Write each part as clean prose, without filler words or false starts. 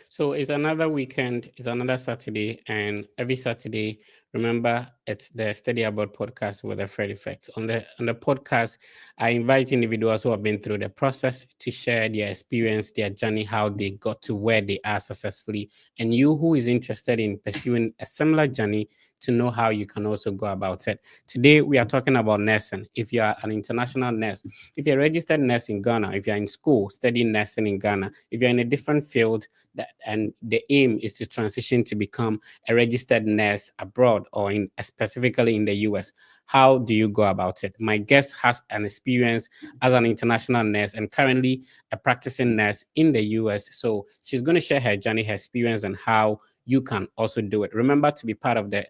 So it's another weekend, it's another Saturday, and every Saturday, remember it's the Study Abroad podcast with the Fred Effect. On the podcast, I invite individuals who have been through the process to share their experience, their journey, how they got to where they are successfully, and you who is interested in pursuing a similar journey to know how you can also go about it. Today we are talking about nursing. If you are an international nurse, if you're a registered nurse in Ghana, if you're in school studying nursing in Ghana, if you're in a different field that and the aim is to transition to become a registered nurse abroad or in specifically in the US, how do you go about it? My guest has an experience as an international nurse and currently a practicing nurse in the US. So she's going to share her journey, her experience, and how you can also do it. Remember to be part of the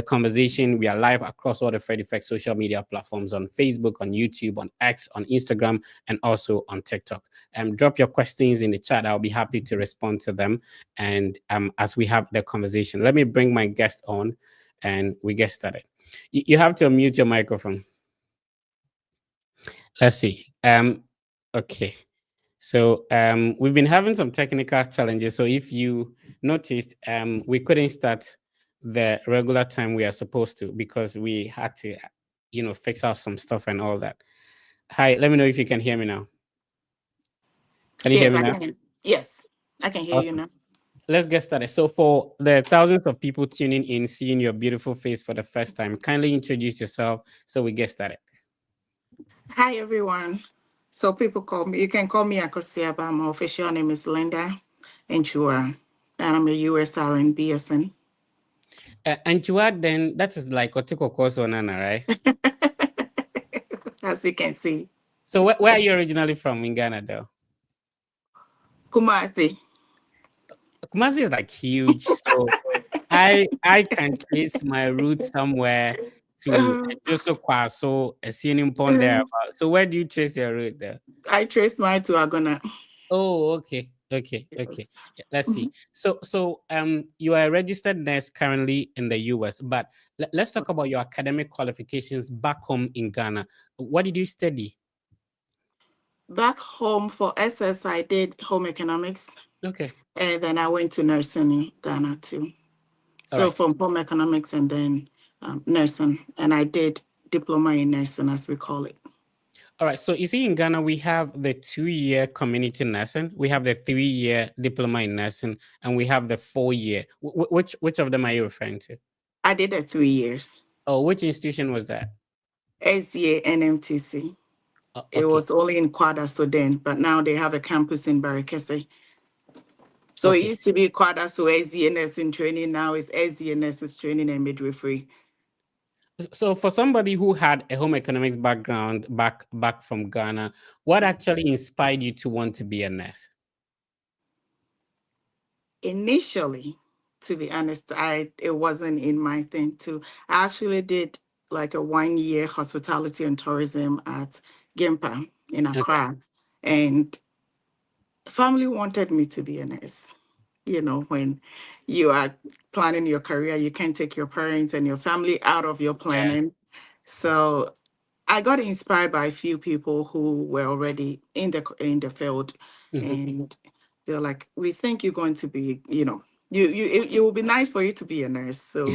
conversation. We are live across all the Fred Effect social media platforms on Facebook, on YouTube, on X, on Instagram, and also on TikTok. Drop your questions in the chat. I'll be happy to respond to them. And as we have the conversation, let me bring my guest on and we get started. You have to unmute your microphone. Let's see. Okay. So we've been having some technical challenges. So if you noticed, we couldn't start the regular time we are supposed to because we had to, fix out some stuff and all that. Hi, let me know if you can hear me now. Can you hear Yes, me I now? can. Yes, I can hear you Awesome. now. Let's get started. So for the thousands of people tuning in, seeing your beautiful face for the first time, kindly introduce yourself so we get started. Hi, everyone. So people call me, you can call me Akosia, but my official name is Linda Enchua, and I'm a US RN BSN. And to add then, that is like Otiko Koso Nana, right? As you can see. So where are you originally from in Ghana though? Kumasi. Kumasi is like huge, so I can trace my roots somewhere to Joso Kwaso, a Sienim Pond there. So where do you trace your root there? I traced mine to Agona. Oh, okay. Yes. Yeah, let's see. So you are a registered nurse currently in the US, but let's talk about your academic qualifications back home in Ghana. What did you study? Back home for SS, I did home economics, Okay, and then I went to nursing in Ghana too. all So right. from home economics and then nursing, and I did diploma in nursing, as we call it. All right. So you see, in Ghana, we have the 2-year community nursing, we have the 3-year diploma in nursing, and we have the 4-year. Which of them are you referring to? I did it 3 years. Oh, which institution was that? SDA NMTC. It Okay, was only in Kwada so then, but now they have a campus in Barakese. So it okay. used to be Kwada, so SDA nursing training. Now it's SDA nurses training and midwifery. So for somebody who had a home economics background back from Ghana, what actually inspired you to want to be a nurse? Initially, to be honest, it wasn't in my thing too. I actually did like a 1 year hospitality and tourism at Gimpa in Okay. Accra, and family wanted me to be a nurse. When you are planning your career, you can't take your parents and your family out of your Yeah. planning. So I got inspired by a few people who were already in the field, Mhm. and they're like, "We think you're going to be, it will be nice for you to be a nurse." So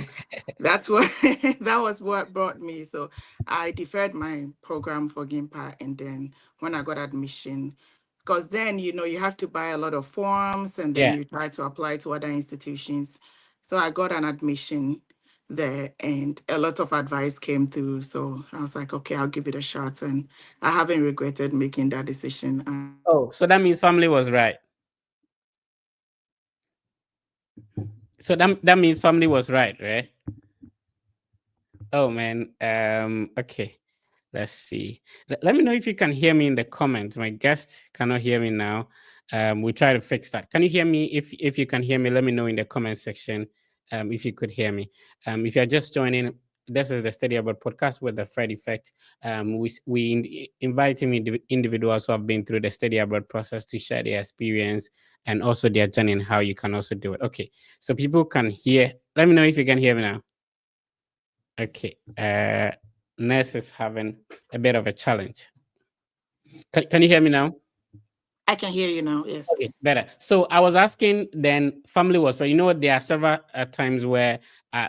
that's what that was what brought me. So I deferred my program for Gimpa, and then when I got admission, because then you have to buy a lot of forms, and then Yeah. you try to apply to other institutions. So I got an admission there, and a lot of advice came through. So I was like, okay, I'll give it a shot, and I haven't regretted making that decision. Oh, so that means family was right. So that means family was right, right? Oh man. Okay. Let's see. Let me know if you can hear me in the comments. My guest cannot hear me now. We try to fix that. Can you hear me? If you can hear me, let me know in the comment section. If you could hear me. If you're just joining, this is the Study Abroad podcast with the Fred Effect. Invite individuals who have been through the Study Abroad process to share their experience and also their journey and how you can also do it. Okay, so people can hear. Let me know if you can hear me now. Okay. Nurse is having a bit of a challenge. Can you hear me now? I can hear you now. Yes. Okay, better. So I was asking then family was, so you know, there are several times where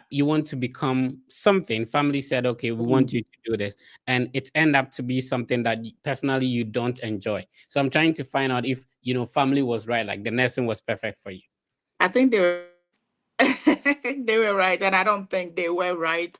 you want to become something. Family said, okay, we want Mhm. you to do this. And it end up to be something that personally you don't enjoy. So I'm trying to find out if, you know, family was right, like the nursing was perfect for you. I think they were they were right, and I don't think they were right.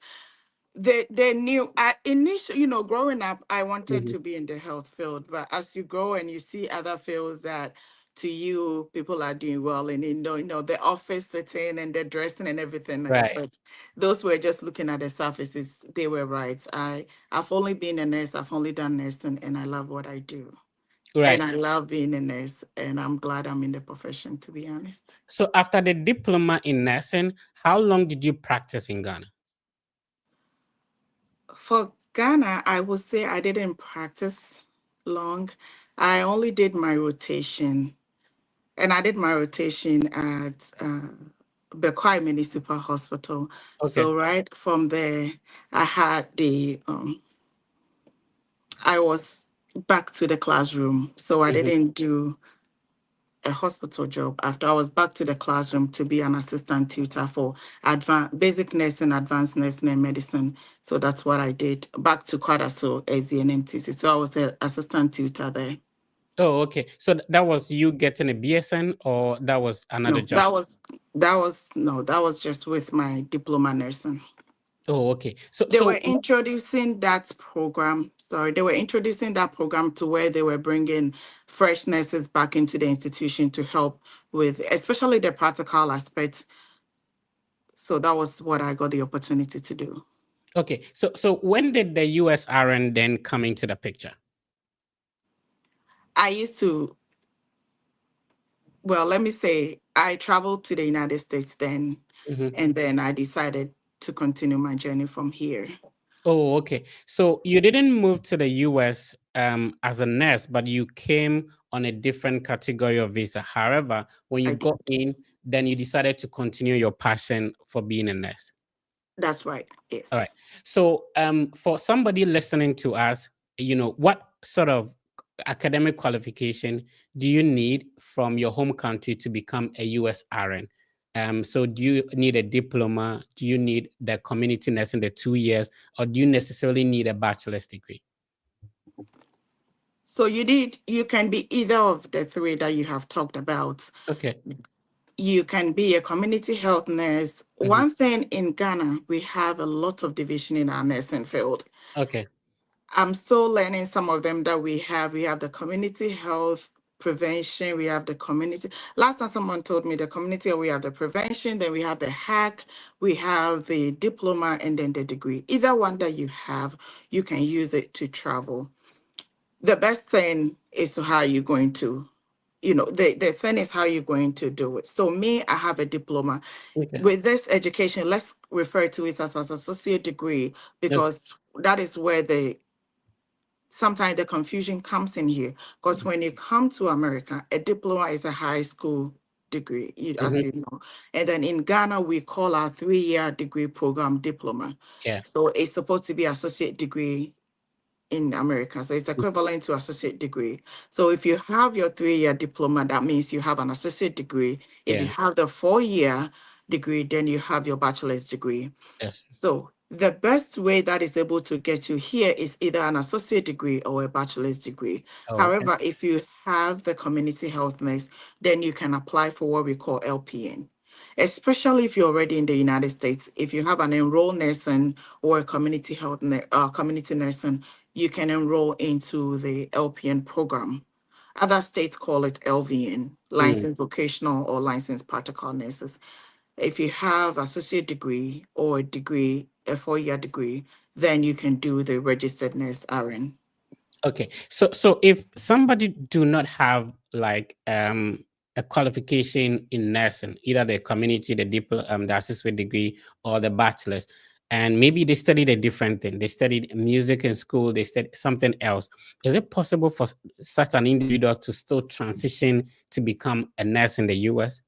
They knew I initially, growing up, I wanted Mhm. to be in the health field, but as you grow and you see other fields that to you people are doing well, and the office sitting and the dressing and everything, Right, but those were just looking at the surfaces. They were right. I've only been a nurse. I've only done nursing, and I love what I do, and right. I love being a nurse, and I'm glad I'm in the profession, to be honest. So after the diploma in nursing, how long did you practice in Ghana? For Ghana, I would say I didn't practice long. I only did my rotation, and I did my rotation at Bekwai Municipal Hospital. Okay. So right from there, I had I was back to the classroom. So I Mhm. didn't do a hospital job. After I was back to the classroom to be an assistant tutor for advanced basic nursing, advanced nursing and medicine. So that's what I did. Back to Kwadaso as the NMTC. So I was an assistant tutor there. Oh, okay. So that was you getting a BSN or that was another No, job? that was just with my diploma nursing. Oh, okay. So, They were so introducing that program. Sorry, they were introducing that program to where they were bringing fresh nurses back into the institution to help with, especially the practical aspects. So that was what I got the opportunity to do. okay. So when did the USRN then come into the picture? I used to, well, let me say, I traveled to the United States then, Mhm. and then I decided to continue my journey from here. Oh, okay. So you didn't move to the US as a nurse, but you came on a different category of visa. However, when you I did. got in, then you decided to continue your passion for being a nurse. That's right. All right. Yes. So, for somebody listening to us, you know, what sort of academic qualification do you need from your home country to become a US RN? So do you need a diploma? Do you need the community nursing, the 2 years, or do you necessarily need a bachelor's degree? So you can be either of the three that you have talked about. Okay. You can be a community health nurse. Mhm. One thing in Ghana, we have a lot of division in our nursing field. Okay. I'm still learning some of them that we have. We have the community health prevention. We have the community. Last time someone told me the community, we have the prevention, then we have the hack, we have the diploma, and then the degree. Either one that you have, you can use it to travel. The best thing is how you're going to, the thing is how you're going to do it. So me, I have a diploma. Okay. With this education, let's refer to it as an associate degree Okay. because that is where sometimes the confusion comes in here because when you come to America, a diploma is a high school degree, as Mhm. you know. And then in Ghana, we call our 3-year degree program diploma. Yeah. So it's supposed to be associate degree in America. So it's equivalent to associate degree. So if you have your 3-year diploma, that means you have an associate degree. If you Yeah. have the 4-year degree, then you have your bachelor's degree. Yes. So the best way that is able to get you here is either an associate degree or a bachelor's degree. Oh, okay. However, if you have the community health nurse, then you can apply for what we call LPN. Especially if you're already in the United States, if you have an enrolled nursing or a community community nursing, you can enroll into the LPN program. Other states call it LVN, Mm. licensed vocational or licensed practical nurses. If you have associate degree or degree, a 4-year degree, then you can do the registered nurse RN. Okay. So if somebody do not have like a qualification in nursing, either the community, the the associate degree or the bachelor's, and maybe they studied a different thing. They studied music in school, they studied something else. Is it possible for such an individual to still transition to become a nurse in the US?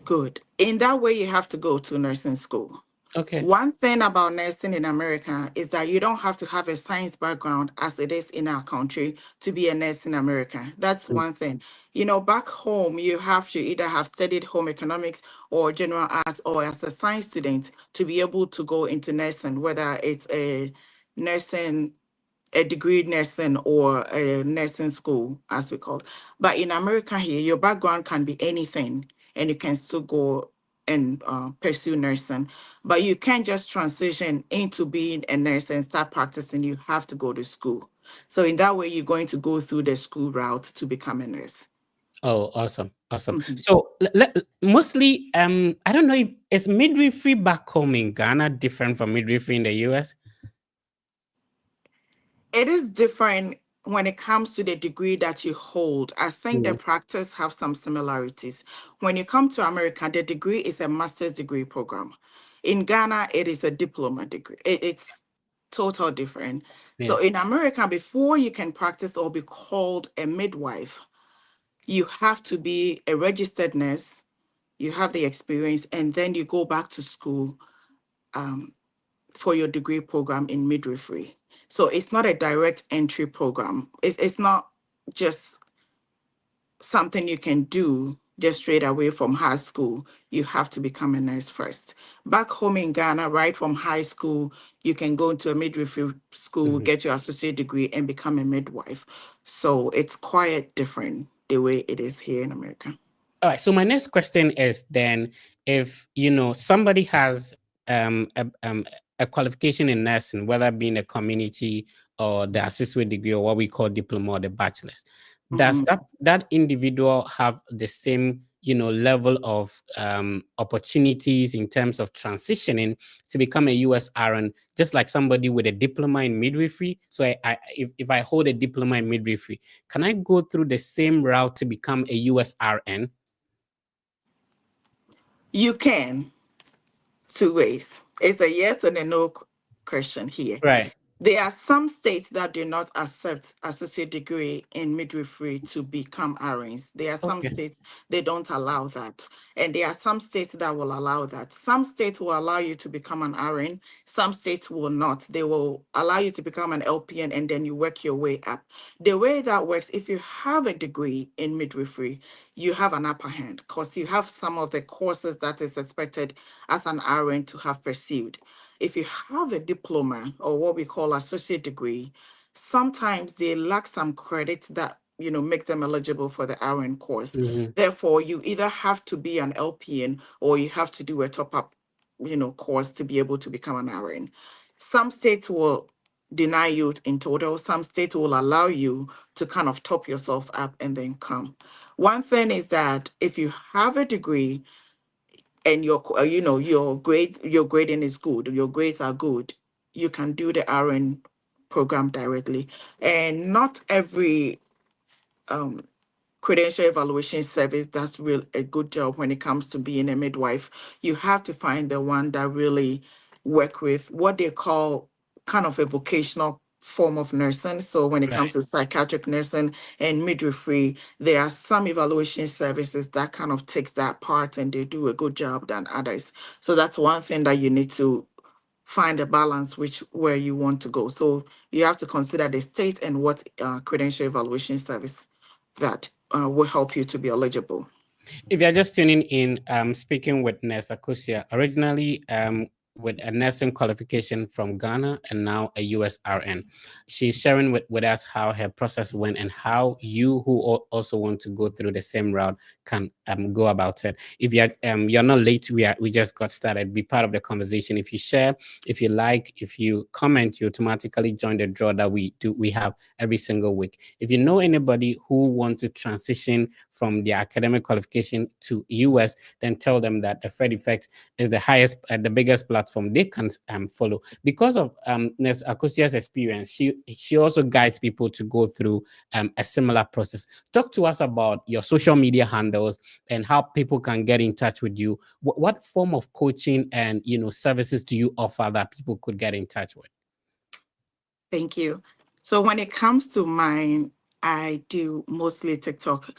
Good. In that way, you have to go to nursing school. Okay. One thing about nursing in America is that you don't have to have a science background as it is in our country to be a nurse in America. That's Mm. one thing. Back home, you have to either have studied home economics or general arts or as a science student to be able to go into nursing, whether it's nursing a degree in nursing or a nursing school, as we call it. But in America here, your background can be anything, and you can still go and pursue nursing. But you can't just transition into being a nurse and start practicing. You have to go to school. So in that way, you're going to go through the school route to become a nurse. Oh, awesome, awesome. Mhm. So mostly, I don't know if is midwifery back home in Ghana different from midwifery in the US. It is different when it comes to the degree that you hold. I think the Mm. practice have some similarities. When you come to America, the degree is a master's degree program. In Ghana, it is a diploma degree. It's total different. So Yeah. in America, before you can practice or be called a midwife, you have to be a registered nurse, you have the experience, and then you go back to school um, for your degree program in midwifery. So it's not a direct entry program. It's not just something you can do just straight away from high school. You have to become a nurse first. Back home in Ghana, right from high school, you can go into a midwifery school, Mhm. get your associate degree, and become a midwife. So it's quite different the way it is here in America. All right. So my next question is then, if somebody has um a, um a qualification in nursing, whether being a community or the associate degree or what we call diploma or the bachelor's, does Mhm. that individual have the same level of opportunities in terms of transitioning to become a US RN, just like somebody with a diploma in midwifery? So if I hold a diploma in midwifery, can I go through the same route to become a US RN? You can, two ways. It's a yes and a no question here. Right. There are some states that do not accept associate degree in midwifery to become RNs. There are some Okay. states they don't allow that. And there are some states that will allow that. Some states will allow you to become an RN. Some states will not. They will allow you to become an LPN and then you work your way up. The way that works, if you have a degree in midwifery, you have an upper hand because you have some of the courses that is expected as an RN to have pursued. If you have a diploma or what we call associate degree, sometimes they lack some credits that make them eligible for the RN course. Mhm. Therefore, you either have to be an LPN or you have to do a top up, course to be able to become an RN. Some states will deny you in total. Some states will allow you to kind of top yourself up and then come. One thing is that if you have a degree and your grading is good, your grades are good, you can do the RN program directly. And not every um, credential evaluation service does real a good job when it comes to being a midwife. You have to find the one that really work with what they call kind of a vocational form of nursing. So when it Right. comes to psychiatric nursing and midwifery, there are some evaluation services that kind of takes that part and they do a good job than others. So that's one thing that you need to find a balance which where you want to go. So you have to consider the state and what credential evaluation service that will help you to be eligible. If you're just tuning in, speaking with Nurse Akosia, originally with a nursing qualification from Ghana and now a US RN. She's sharing with us how her process went and how you who also want to go through the same route can go about it. If you're not late, we just got started. Be part of the conversation. If you share, if you like, if you comment, you automatically join the draw that we have every single week. If you know anybody who wants to transition from their academic qualification to US, then tell them that the Fred Effect is the highest, the biggest platform they can follow. Because of Nurse Akosia's experience, she also guides people to go through a similar process. Talk to us about your social media handles and how people can get in touch with you. What form of coaching and services do you offer that people could get in touch with? Thank you. So when it comes to mine, I do mostly TikTok.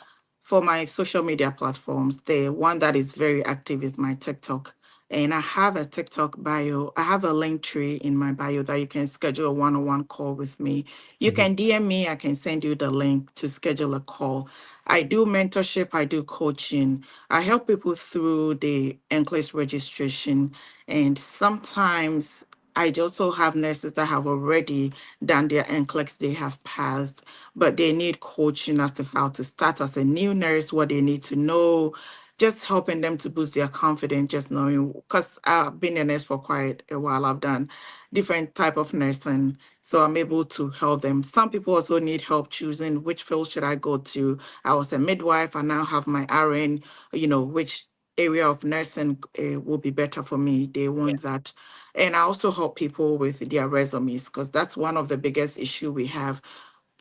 For my social media platforms, the one that is very active is my TikTok. And I have a TikTok bio. I have a link tree in my bio that you can schedule a one-on-one call with me. You Mhm. can DM me. I can send you the link to schedule a call. I do mentorship. I do coaching. I help people through the Nclex registration. And sometimes I also have nurses that have already done their Nclex. They have passed, but they need coaching as to how to start as a new nurse, what they need to know, just helping them to boost their confidence, just knowing, because I've been a nurse for quite a while. I've done different type of nursing, so I'm able to help them. Some people also need help choosing which field should I go to. I was a midwife. I now have my RN, which area of nursing will be better for me. They Yeah. want that. And I also help people with their resumes, because that's one of the biggest issue we have.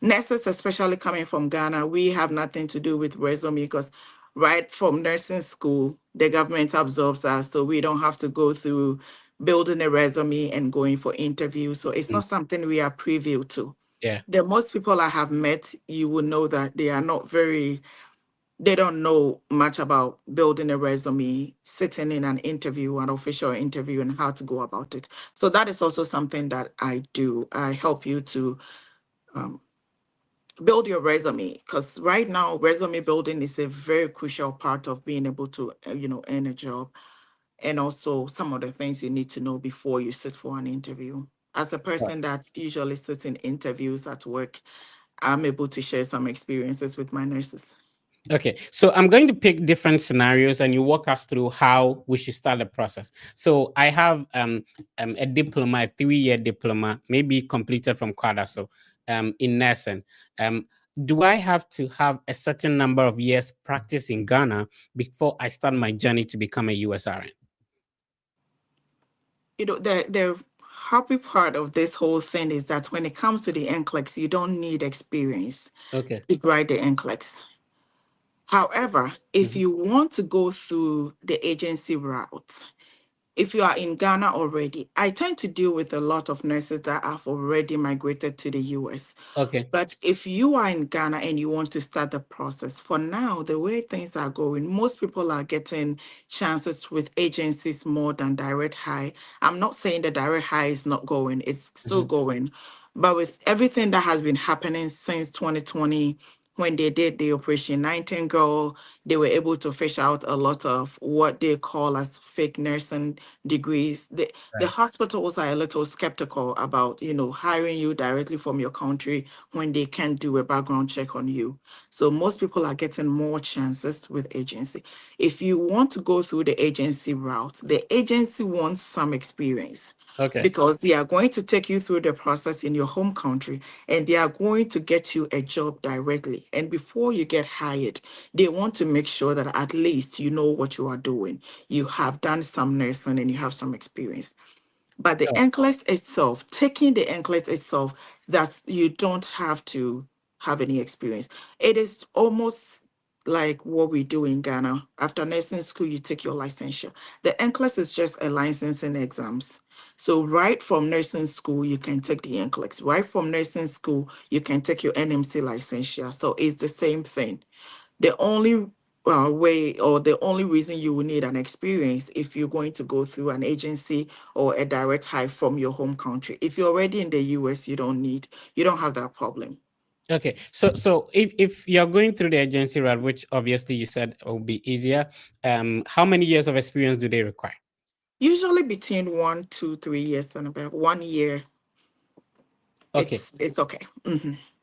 Nurses, especially coming from Ghana, we have nothing to do with resume, because right from nursing school, the government absorbs us, so we don't have to go through building a resume and going for interviews. So it's Mm. not something we are privy to. Yeah. The most people I have met, you will know that they don't know much about building a resume, sitting in an interview, an official interview, and how to go about it. So that is also something that I do. I help you to um, build your resume, because right now resume building is a very crucial part of being able to earn a job, and also some of the things you need to know before you sit for an interview. As a person that usually sits in interviews at work, I'm able to share some experiences with my nurses. Okay, so I'm going to pick different scenarios and you walk us through how we should start the process. So I have a diploma, a 3-year diploma, maybe completed from Quada, so in nursing. Um, do I have to have a certain number of years practice in Ghana before I start my journey to become a USRN? The happy part of this whole thing is that when it comes to the NCLEX, you don't need experience Okay. to write the NCLEX. However, if Mhm. you want to go through the agency route, if you are in Ghana already, I tend to deal with a lot of nurses that have already migrated to the US. Okay. But if you are in Ghana and you want to start the process, for now, the way things are going, most people are getting chances with agencies more than direct hire. I'm not saying the direct hire is not going, it's still Mhm. going. But with everything that has been happening since 2020, when they did the Operation Nightingale, they were able to fish out a lot of what they call as fake nursing degrees. The Right. hospitals are a little skeptical about, hiring you directly from your country when they can't do a background check on you. So most people are getting more chances with agency. If you want to go through the agency route, the agency wants some experience, Okay. because they are going to take you through the process in your home country, and they are going to get you a job directly. And before you get hired, they want to make sure that at least you know what you are doing. You have done some nursing and you have some experience. But the Oh, NCLEX itself, taking the NCLEX itself, that's you don't have to have any experience. It is almost like what we do in Ghana. After nursing school, you take your licensure. The NCLEX is just a licensing exams. So right from nursing school, you can take the NCLEX. Right from nursing school, you can take your NMC licensure. So it's the same thing. The only way, or the only reason you will need an experience, if you're going to go through an agency or a direct hire from your home country. If you're already in the US, you don't have that problem. okay. So if you're going through the agency route, which obviously you said will be easier, how many years of experience do they require? Usually between 1 to 3 years and about 1 year, Okay. it's okay.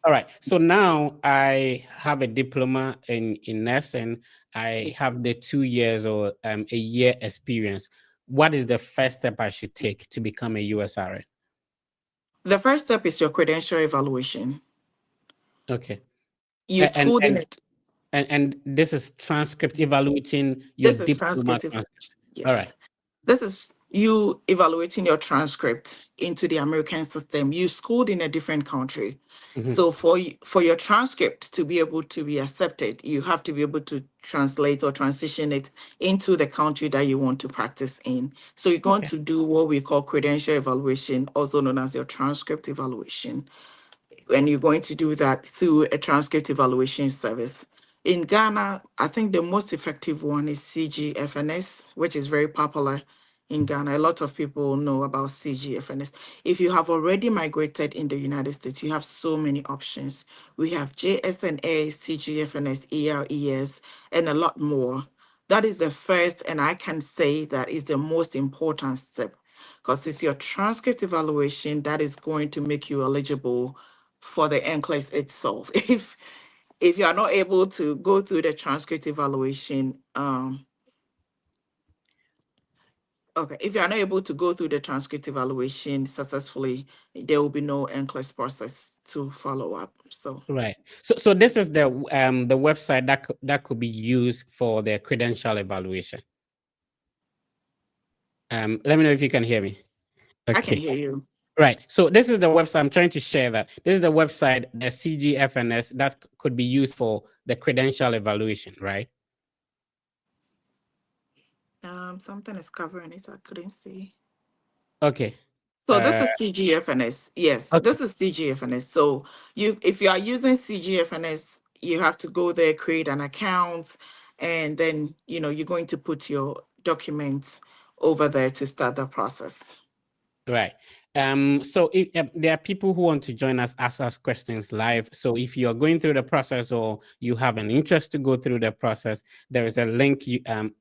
All right. So now I have a diploma in nursing. I have the 2 years or a year experience. What is the first step I should take to become a USRN? The first step is your credential evaluation. Okay. You A- And schooled in and it. and this is transcript evaluating your This is diploma transcriptive. transcript. All right. Yes. This is you evaluating your transcript into the American system. You schooled in a different country. Mhm. So for your transcript to be able to be accepted, you have to be able to translate or transition it into the country that you want to practice in. So you're going Okay. to do what we call credential evaluation, also known as your transcript evaluation. And you're going to do that through a transcript evaluation service. In Ghana, I think the most effective one is CGFNS, which is very popular. in Ghana. A lot of people know about CGFNS. If you have already migrated in the United States, you have so many options. We have JSNA, CGFNS, ERES, and a lot more. That is the first, and I can say that is the most important step, because it's your transcript evaluation that is going to make you eligible for the Nclex itself. If you are not able to go through the transcript evaluation, okay, if you are not able to go through the transcript evaluation successfully, there will be no Nclex process to follow up. So Right. So this is the website that could be used for the credential evaluation. Let me know if you can hear me. I can Okay. hear you. Right. So this is the website. I'm trying to share that. This is the website, the CGFNS, that could be used for the credential evaluation, right? Something is covering it. I couldn't see. Okay. So this Uh, is CGFNS. Yes, okay. this is CGFNS. So if you are using CGFNS, you have to go there, create an account, and then you're going to put your documents over there to start the process. Right. So there are people who want to join us, ask us questions live. So if you are going through the process or you have an interest to go through the process, there is a link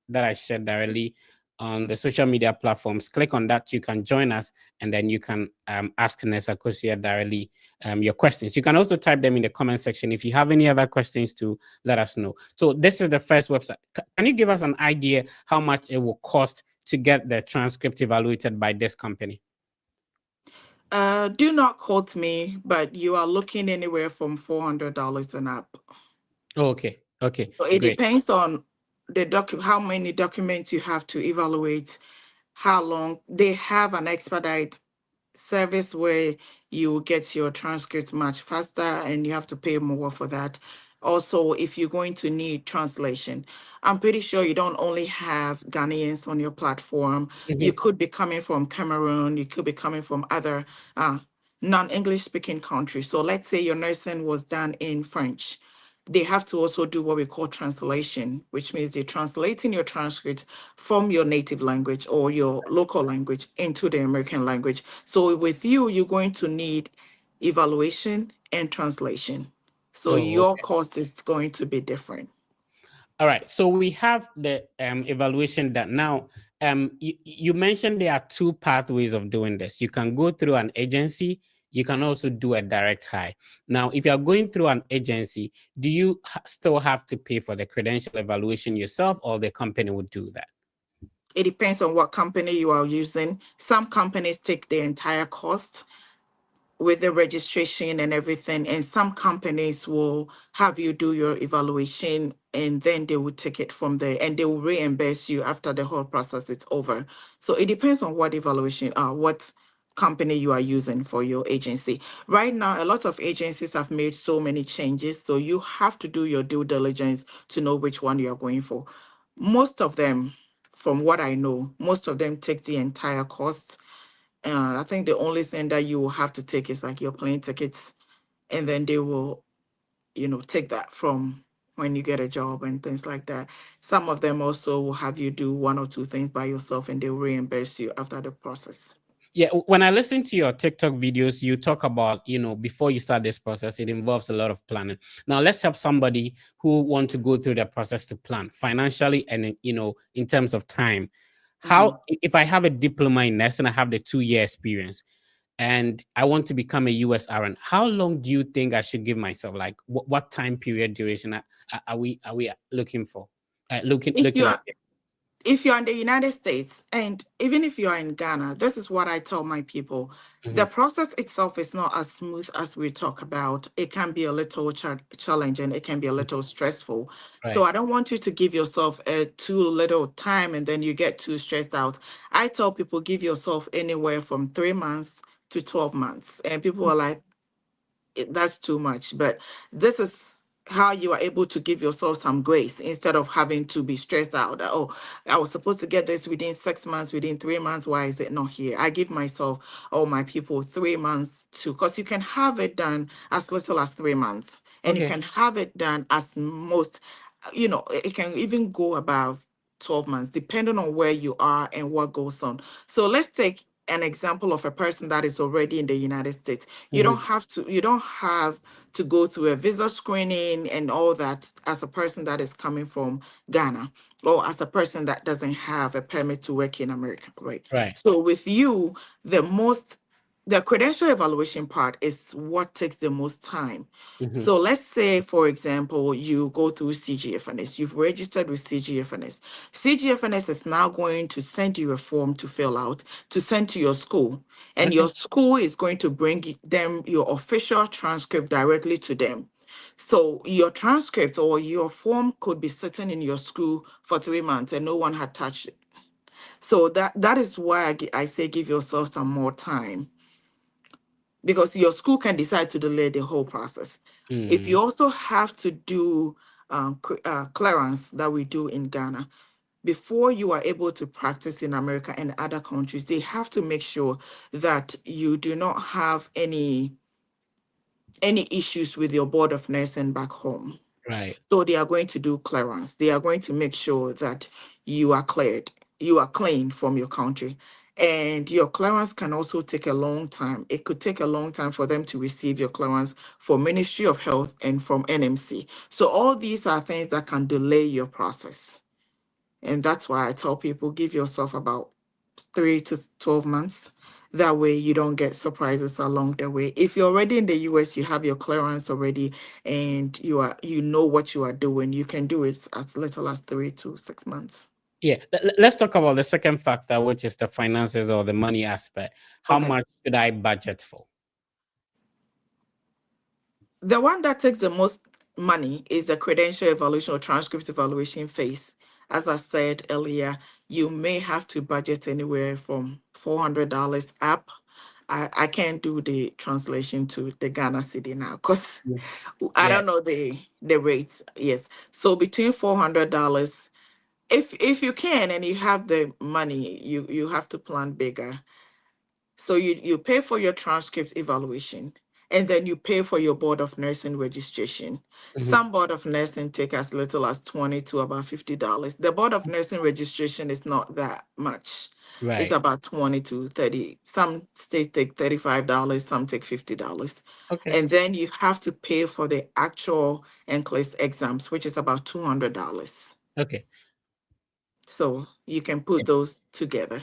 that I shared directly on the social media platforms. Click on that. You can join us, and then you can ask Nessa Kosia directly your questions. You can also type them in the comment section. If you have any other questions, to let us know. So this is the first website. Can you give us an idea how much it will cost to get the transcript evaluated by this company? Do not quote me, but you are looking anywhere from $400 and up. Oh, okay. Okay. So it Great. depends on how many documents you have to evaluate, how long. They have an expedite service where you get your transcript much faster and you have to pay more for that. Also, if you're going to need translation, I'm pretty sure you don't only have Ghanaians on your platform. You Mhm. could be coming from Cameroon, you could be coming from other non-English speaking countries. So let's say your nursing was done in French. They have to also do what we call translation, which means they're translating your transcript from your native language or your local language into the American language. So with you, you're going to need evaluation and translation. So Oh, your okay. cost is going to be different. All right. So we have the evaluation that now you mentioned there are two pathways of doing this. You can go through an agency. You can also do a direct hire. Now, if you are going through an agency, do you still have to pay for the credential evaluation yourself, or the company would do that? It depends on what company you are using. Some companies take the entire cost with the registration and everything. And some companies will have you do your evaluation and then they will take it from there and they will reimburse you after the whole process is over. So it depends on what evaluation, what company you are using for your agency. Right now, a lot of agencies have made so many changes. So you have to do your due diligence to know which one you are going for. Most of them, from what I know, most of them take the entire cost. I think the only thing that you will have to take is like your plane tickets, and then they will, take that from when you get a job and things like that. Some of them also will have you do one or two things by yourself, and they will reimburse you after the process. Yeah, when I listen to your TikTok videos, you talk about, before you start this process, it involves a lot of planning. Now, let's have somebody who want to go through the process to plan financially and, in terms of time. Mhm. If I have a diploma in nursing, I have the 2-year experience, and I want to become a US RN, how long do you think I should give myself? Like, what time period duration are we looking for? If you Looking at are it. if you're in the United States, and even if you are in Ghana, this is what I tell my people. The Mhm. process itself is not as smooth as we talk about. It can be a little challenging, it can be a little stressful. So Right. I don't want you to give yourself a too little time and then you get too stressed out. I tell people give yourself anywhere from 3 months to 12 months. And people are like, that's too much. But this is how you are able to give yourself some grace instead of having to be stressed out that, oh, I was supposed to get this within 6 months, within 3 months. Why is it not here? I give myself, oh, my people, 3 months too, because you can have it done as little as 3 months and you Okay. can have it done as most, it can even go above 12 months, depending on where you are and what goes on. So let's take an example of a person that is already in the United States. Hmm. You don't have to go through a visa screening and all that as a person that is coming from Ghana, or as a person that doesn't have a permit to work in America, right? Right. So with you, the credential evaluation part is what takes the most time. Hmm. So let's say, for example, you go through CGFNS, you've registered with CGFNS. CGFNS is now going to send you a form to fill out to send to your school. And Okay. your school is going to bring them your official transcript directly to them. So your transcript or your form could be sitting in your school for 3 months and no one had touched it. So that is why I say give yourself some more time, because your school can decide to delay the whole process. If Mm. you also have to do clearance that we do in Ghana, before you are able to practice in America and other countries, they have to make sure that you do not have any issues with your board of nursing back home. Right. So they are going to do clearance. They are going to make sure that you are cleared, you are clean from your country. And your clearance can also take a long time. It could take a long time for them to receive your clearance for Ministry of Health and from NMC. So all these are things that can delay your process. And that's why I tell people give yourself about 3 to 12 months. That way you don't get surprises along the way. If you're already in the US, you have your clearance already and you know what you are doing, you can do it as little as 3 to 6 months. Yeah. Let's talk about the second factor, which is the finances or the money aspect. How Okay. much should I budget for? The one that takes the most money is the credential evaluation or transcript evaluation phase. As I said earlier, you may have to budget anywhere from $400 up. I can't do the translation to the Ghana city now because Mm. I Yeah. don't know the rates. Yes. So between $400, if you can and you have the money, you have to plan bigger. So you pay for your transcript evaluation and then you pay for your board of nursing registration. Hmm. Some board of nursing take as little as 20 to about $50. The board of nursing registration is not that much. It's Right. about 20 to 30. Some states take $35, some take $50. Okay. And then you have to pay for the actual Nclex exams, which is about $200. Okay. So you can put those together.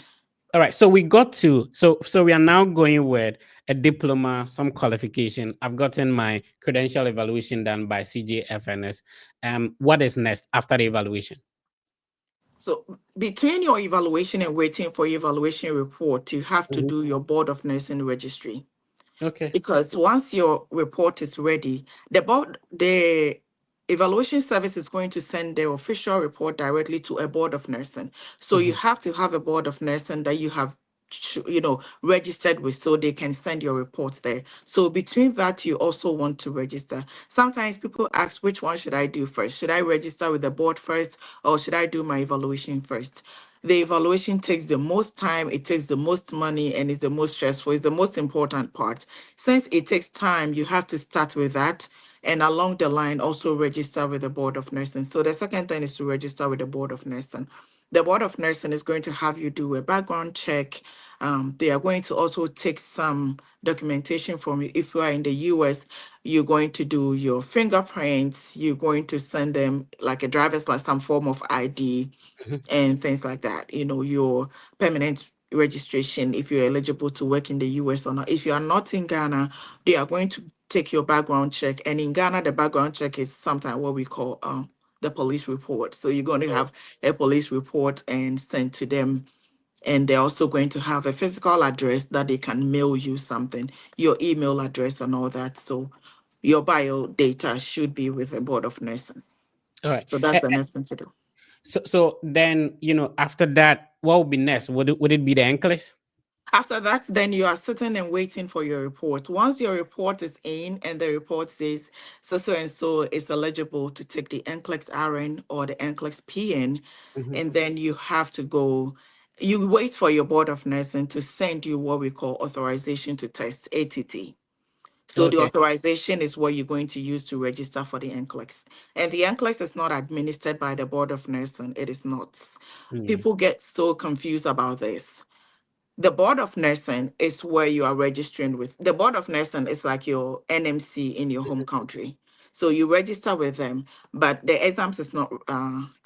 All right. So we got to so we are now going with a diploma, some qualification. I've gotten my credential evaluation done by CJFNS. What is next after the evaluation? So between your evaluation and waiting for your evaluation report, you have to Mhm. do your board of nursing registry. Okay. Because once your report is ready, the evaluation service is going to send the official report directly to a board of nursing. So you Mhm. have to have a board of nursing that you have registered with, so they can send your reports there. So between that, you also want to register. Sometimes people ask, which one should I do first? Should I register with the board first, or should I do my evaluation first? The evaluation takes the most time, it takes the most money, and is the most stressful. It's the most important part. Since it takes time, you have to start with that. And along the line, also register with the Board of Nursing. So the second thing is to register with the Board of Nursing. The Board of Nursing is going to have you do a background check. They are going to also take some documentation from you. If you are in the US, you're going to do your fingerprints. You're going to send them like a driver's license, some form of ID Mhm. and things like that. Your permanent registration, if you're eligible to work in the US or not. If you are not in Ghana, they are going to take your background check. And in Ghana, the background check is sometimes what we call the police report. So you're going to Oh, have a police report and send to them. And they're also going to have a physical address that they can mail you something, your email address and all that. So your bio data should be with the Board of Nursing. all right. So that's the next thing to do. So then after that, what would be next? Would it be the Nclex? After that, then you are sitting and waiting for your report. Once your report is in and the report says so and so is eligible to take the NCLEX RN or the NCLEX PN, Mhm. and then you have to go, you wait for your board of nursing to send you what we call authorization to test, ATT. So the Okay. authorization is what you're going to use to register for the Nclex. And the Nclex is not administered by the Board of Nursing. It is not. Mm. People get so confused about this. The Board of Nursing is where you are registering with. The Board of Nursing is like your NMC in your home country. So you register with them, but the exams is not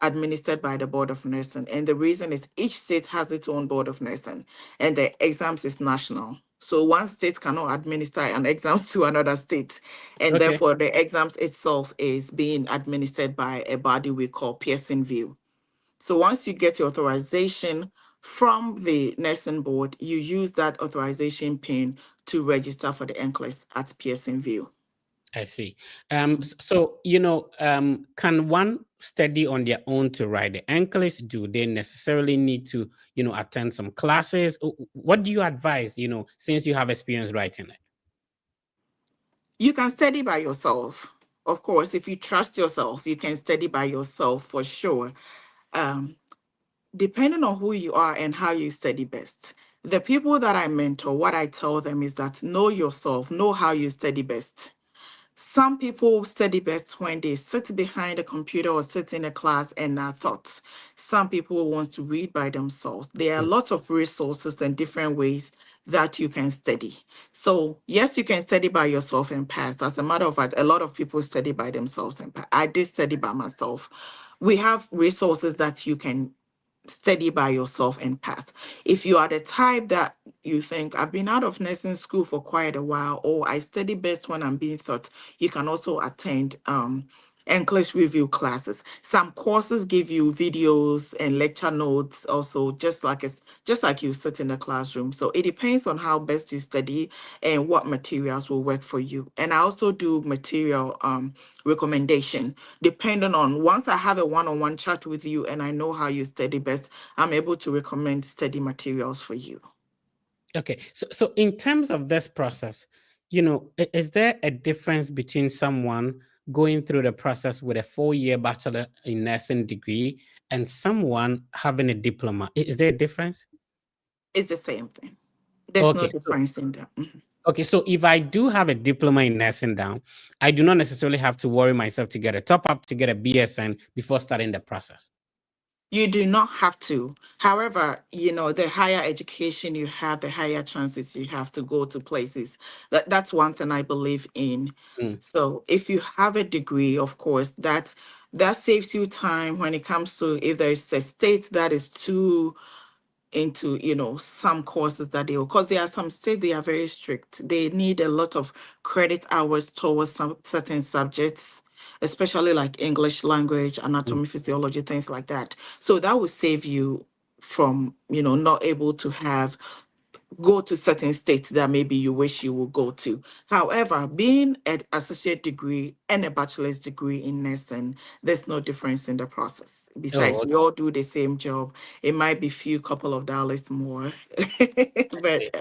administered by the Board of Nursing. And the reason is each state has its own Board of Nursing, and the exams is national. So one state cannot administer an exams to another state, and Okay. therefore the exams itself is being administered by a body we call Pearson View. So once you get your authorization from the nursing board, you use that authorization pin to register for the NCLEX at Pearson View. I see. So, can one study on their own to write the English? Do they necessarily need to, attend some classes? What do you advise, since you have experience writing it? You can study by yourself. Of course, if you trust yourself, you can study by yourself for sure. Um, Depending on who you are and how you study best. The people that I mentor, what I tell them is that know yourself, know how you study best. Some people study best when they sit behind a computer or sit in a class and are taught. Some people want to read by themselves. There are Mm. lots of resources and different ways that you can study. So yes, you can study by yourself and pass. As a matter of fact, a lot of people study by themselves and pass. I did study by myself. We have resources that you can study by yourself and pass. If you are the type that you think, I've been out of nursing school for quite a while, or I study best when I'm being taught, you can also attend English review classes. Some courses give you videos and lecture notes also, just like you sit in the classroom. So it depends on how best you study and what materials will work for you. And I also do material recommendation, depending on once I have a one-on-one chat with you and I know how you study best, I'm able to recommend study materials for you. Okay. So in terms of this process, is there a difference between someone going through the process with a 4-year bachelor in nursing degree and someone having a diploma? Is there a difference? It's the same thing. There's no Okay. So difference in that. Okay, so if I do have a diploma in nursing down, I do not necessarily have to worry myself to get a top up to get a BSN before starting the process. You do not have to. However, the higher education you have, the higher chances you have to go to places. That's one thing I believe in. Mm. So if you have a degree, of course, that saves you time when it comes to if there's a state that is too into some courses that they will, because there are some states they are very strict. They need a lot of credit hours towards some certain subjects, especially like English language, Mm. anatomy, physiology, things like that. So that will save you from not able to have go to certain states that maybe you wish you would go to. However, being an associate degree and a bachelor's degree in nursing, there's no difference in the process. Oh, Besides, we okay. all do the same job. It might be few couple of dollars more, I but see.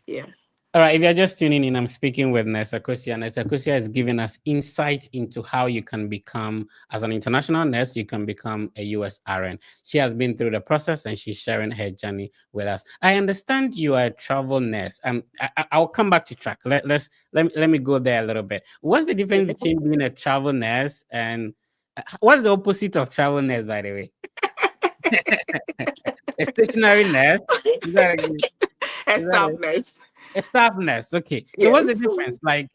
yeah. All right, if you're just tuning in, I'm speaking with Nessa Kosia. Nessa Kosia is giving us insight into how you can become, as an international nurse, you can become a US RN. She has been through the process and she's sharing her journey with us. I understand you are a travel nurse. I'll come back to track. Let me go there a little bit. What's the difference between being a travel nurse and what's the opposite of travel nurse, by the way? A stationary nurse? Is that a, A is that staff a, nurse. A staff nurse. Okay. So what's the Yes. difference? Like,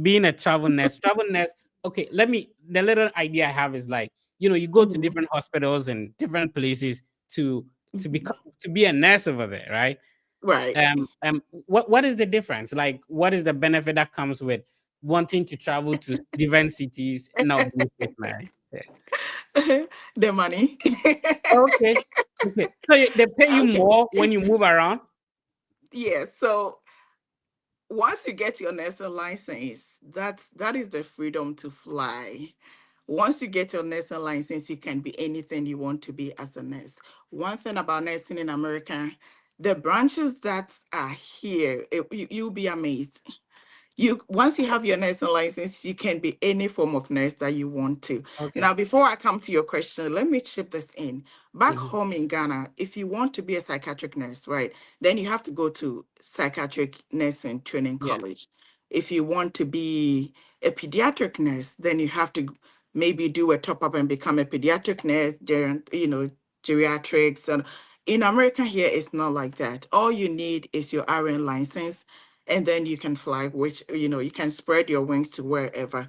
being a travel nurse. Travel nurse. Okay, the little idea I have is like, you go to Mhm. different hospitals and different places to Mhm. become to be a nurse over there, right? Right. What is the difference? Like, what is the benefit that comes with wanting to travel to different cities and not being stationary? Yeah. The money. Okay. Okay. So they pay you Okay. more when you move around. Yeah. So once you get your nursing license, that is the freedom to fly. Once you get your nursing license, you can be anything you want to be as a nurse. One thing about nursing in America, the branches that are here, you'll be amazed. You once you have your nursing license, you can be any form of nurse that you want to. Okay. Now, before I come to your question, let me chip this in. Back Mhm. home in Ghana, if you want to be a psychiatric nurse, right, then you have to go to psychiatric nursing training Yeah. college. If you want to be a pediatric nurse, then you have to maybe do a top up and become a pediatric nurse, geriatrics. And in America here, it's not like that. All you need is your RN license, and then you can fly, which, you can spread your wings to wherever.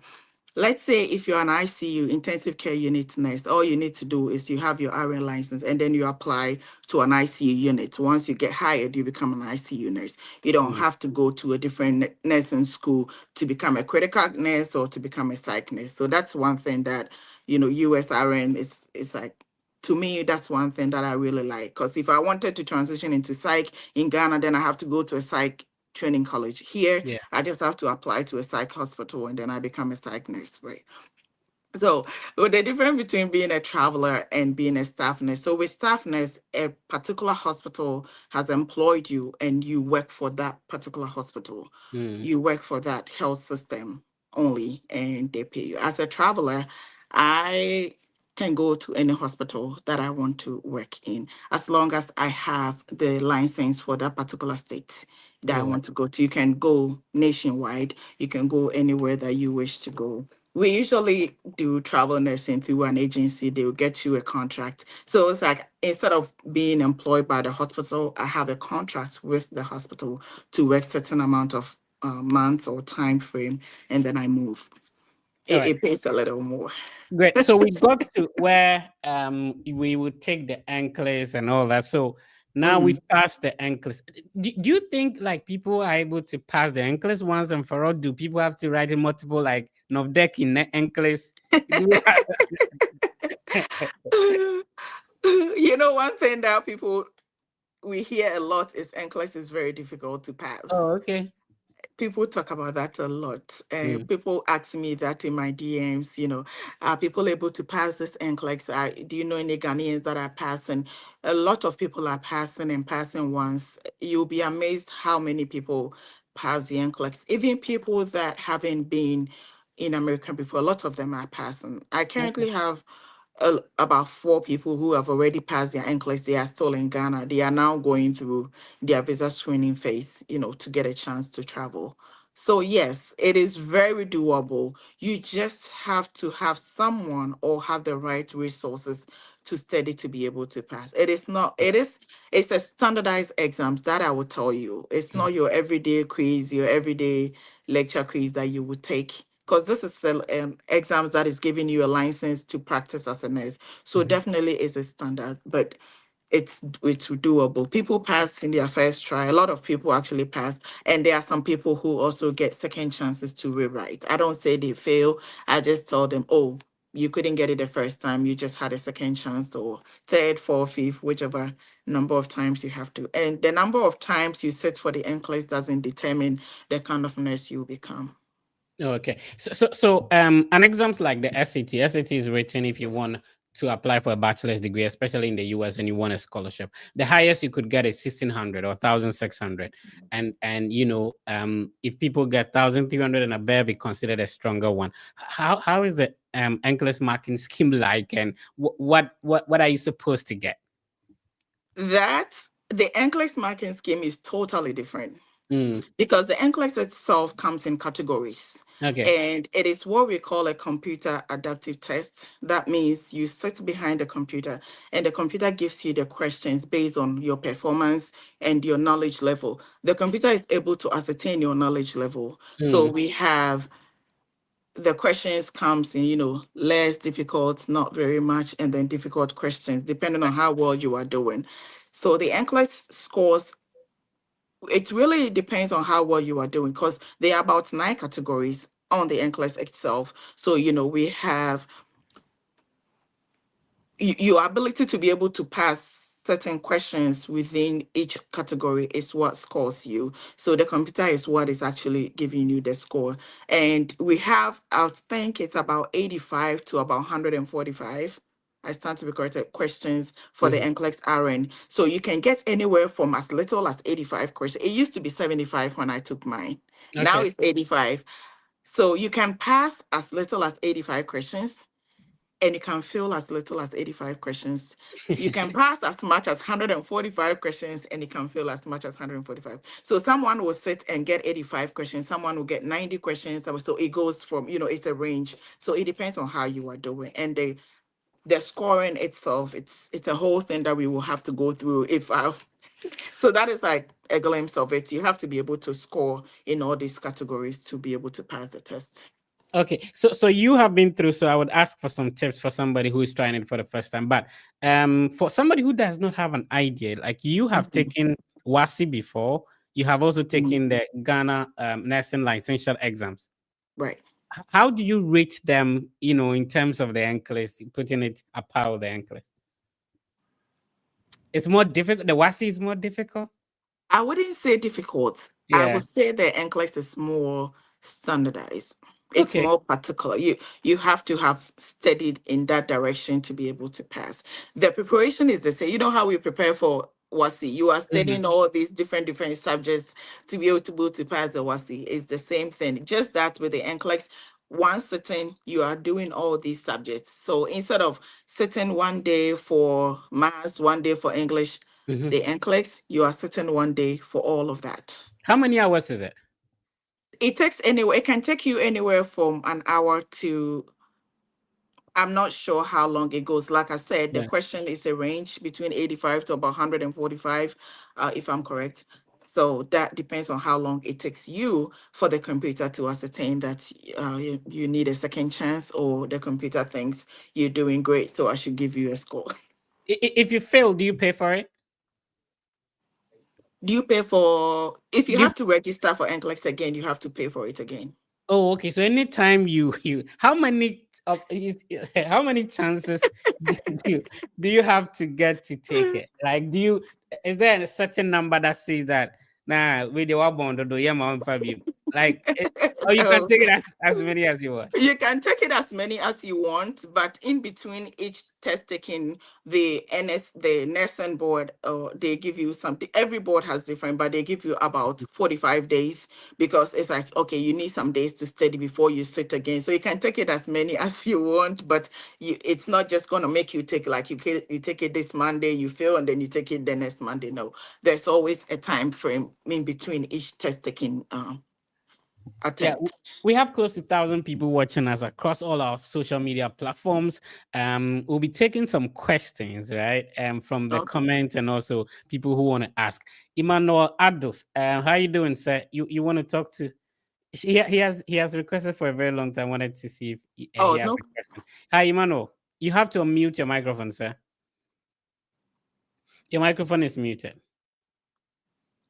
Let's say if you're an ICU, intensive care unit nurse, all you need to do is you have your RN license and then you apply to an ICU unit. Once you get hired, you become an ICU nurse. You don't Mm. have to go to a different nursing school to become a critical nurse or to become a psych nurse. So that's one thing that, US RN is like, to me, that's one thing that I really like. Because if I wanted to transition into psych in Ghana, then I have to go to a psych training college. Here, Yeah. I just have to apply to a psych hospital and then I become a psych nurse, right? So, with the difference between being a traveler and being a staff nurse. So, with staff nurse, a particular hospital has employed you and you work for that particular hospital. Mm. You work for that health system only and they pay you. As a traveler, I can go to any hospital that I want to work in as long as I have the license for that particular state that I Oh, want to go to. You can go nationwide, you can go anywhere that you wish to go. We usually do travel nursing through an agency. They will get you a contract. So it's like instead of being employed by the hospital, I have a contract with the hospital to work certain amount of months or time frame, and then I move. all It, right. it pays a little more. Great. So we got to where we would take the Nclex and all that. So now Mm. we've passed the Nclex. Do you think like people are able to pass the Nclex once and for all? Do people have to write in multiple like Novdek in Nclex? Do we One thing that we hear a lot is NCLEX is very difficult to pass. Oh, okay. People talk about that a lot. Mm. People ask me that in my DMs, are people able to pass this NCLEX? Do you know any Ghanaians that are passing? A lot of people are passing and passing once. You'll be amazed how many people pass the NCLEX. Even people that haven't been in America before, a lot of them are passing. I Okay. currently have about four people who have already passed their NCLEX. They are still in Ghana. They are now going through their visa screening phase, to get a chance to travel. So yes, it is very doable. You just have to have someone or have the right resources to study to be able to pass. It is not, it's a standardized exams that I will tell you. It's Mm. not your everyday quiz, your everyday lecture quiz that you would take, because this is exams that is giving you a license to practice as a nurse. So Mhm. definitely is a standard, but it's doable. People pass in their first try. A lot of people actually pass, and there are some people who also get second chances to rewrite. I don't say they fail. I just tell them, oh, you couldn't get it the first time. You just had a second chance, or third, fourth, fifth, whichever number of times you have to. And the number of times you sit for the NCLEX doesn't determine the kind of nurse you become. Okay. So an exams like the SAT. SAT is written if you want to apply for a bachelor's degree, especially in the US, and you want a scholarship. The highest you could get is 1,600 or 1,600. And if people get 1,300 and above, be considered a stronger one. How is the NCLEX marking scheme like, and what are you supposed to get? That the NCLEX marking scheme is totally different, Mm, because the NCLEX itself comes in categories. okay. And it is what we call a computer adaptive test. That means you sit behind the computer and the computer gives you the questions based on your performance and your knowledge level. The computer is able to ascertain your knowledge level. So Mm, we have the questions comes in, less difficult, not very much, and then difficult questions, depending on how well you are doing. So the NCLEX scores, it really depends on how well you are doing, because there are about nine categories on the NCLEX itself. So, we have your ability to be able to pass certain questions within each category is what scores you. So the computer is what is actually giving you the score. And we have, I think it's about 85 to about 145. I stand to be corrected, questions for the mhm. NCLEX RN. So you can get anywhere from as little as 85 questions. It used to be 75 when I took mine. Now Okay. it's 85. So you can pass as little as 85 questions, and you can fail as little as 85 questions. You can pass as much as 145 questions, and you can fail as much as 145. So someone will sit and get 85 questions, someone will get 90 questions. So it goes from, it's a range. So it depends on how you are doing. And the scoring itself, it's a whole thing that we will have to go through. So that is like a glimpse of it. You have to be able to score in all these categories to be able to pass the test. Okay, so you have been through. So I would ask for some tips for somebody who is trying it for the first time. But for somebody who does not have an idea, like you have Mhm. taken WASI before, you have also Mhm. taken the Ghana nursing licensure exams. Right. How do you rate them? In terms of the Nclex, putting it apart the Nclex, it's more difficult. The WASI is more difficult. I wouldn't say difficult. I Yeah. would say the NCLEX is more standardized. It's Okay. more particular. You have to have studied in that direction to be able to pass. The preparation is the same. You know how we prepare for WASI. You are Mhm. studying all these different subjects to be able to pass the WASI. It's the same thing. Just that with the NCLEX, one sitting, you are doing all these subjects. So instead of sitting one day for maths, one day for English, Mhm. the NCLEX, you are sitting one day for all of that. How many hours is it? It can take you anywhere from an hour to, I'm not sure how long it goes. Like I said, the Yeah. question is a range between 85 to about 145, if I'm correct. So that depends on how long it takes you for the computer to ascertain that you need a second chance, or the computer thinks you're doing great, so I should give you a score. If you fail, do you pay for it? Do you pay for, if you Do you have to register for NCLEX again, you have to pay for it again. Oh, okay. So anytime how many how many chances do you have to get to take it? Like, is there a certain number that says that nah, we the one do yeah, my own you like it, or you can No. take it as many as you want. You can take it as many as you want, but in between each test taking, the nursing board, they give you something. Every board has different, but they give you about 45 days, because it's like, okay, you need some days to study before you sit again. So you can take it as many as you want, but it's not just going to make you take, like, you take it this Monday, you fail, and then you take it the next Monday. No, there's always a time frame in between each test taking Yeah, attempt. we have close to 1,000 people watching us across all our social media platforms. We'll be taking some questions, right? From the Okay. comments and also people who want to ask. Emmanuel Ados, how you doing, sir? You want to talk to? He has requested for a very long time. Wanted to see if he Oh, has no. a question. Hi, Emmanuel. You have to unmute your microphone, sir. Your microphone is muted.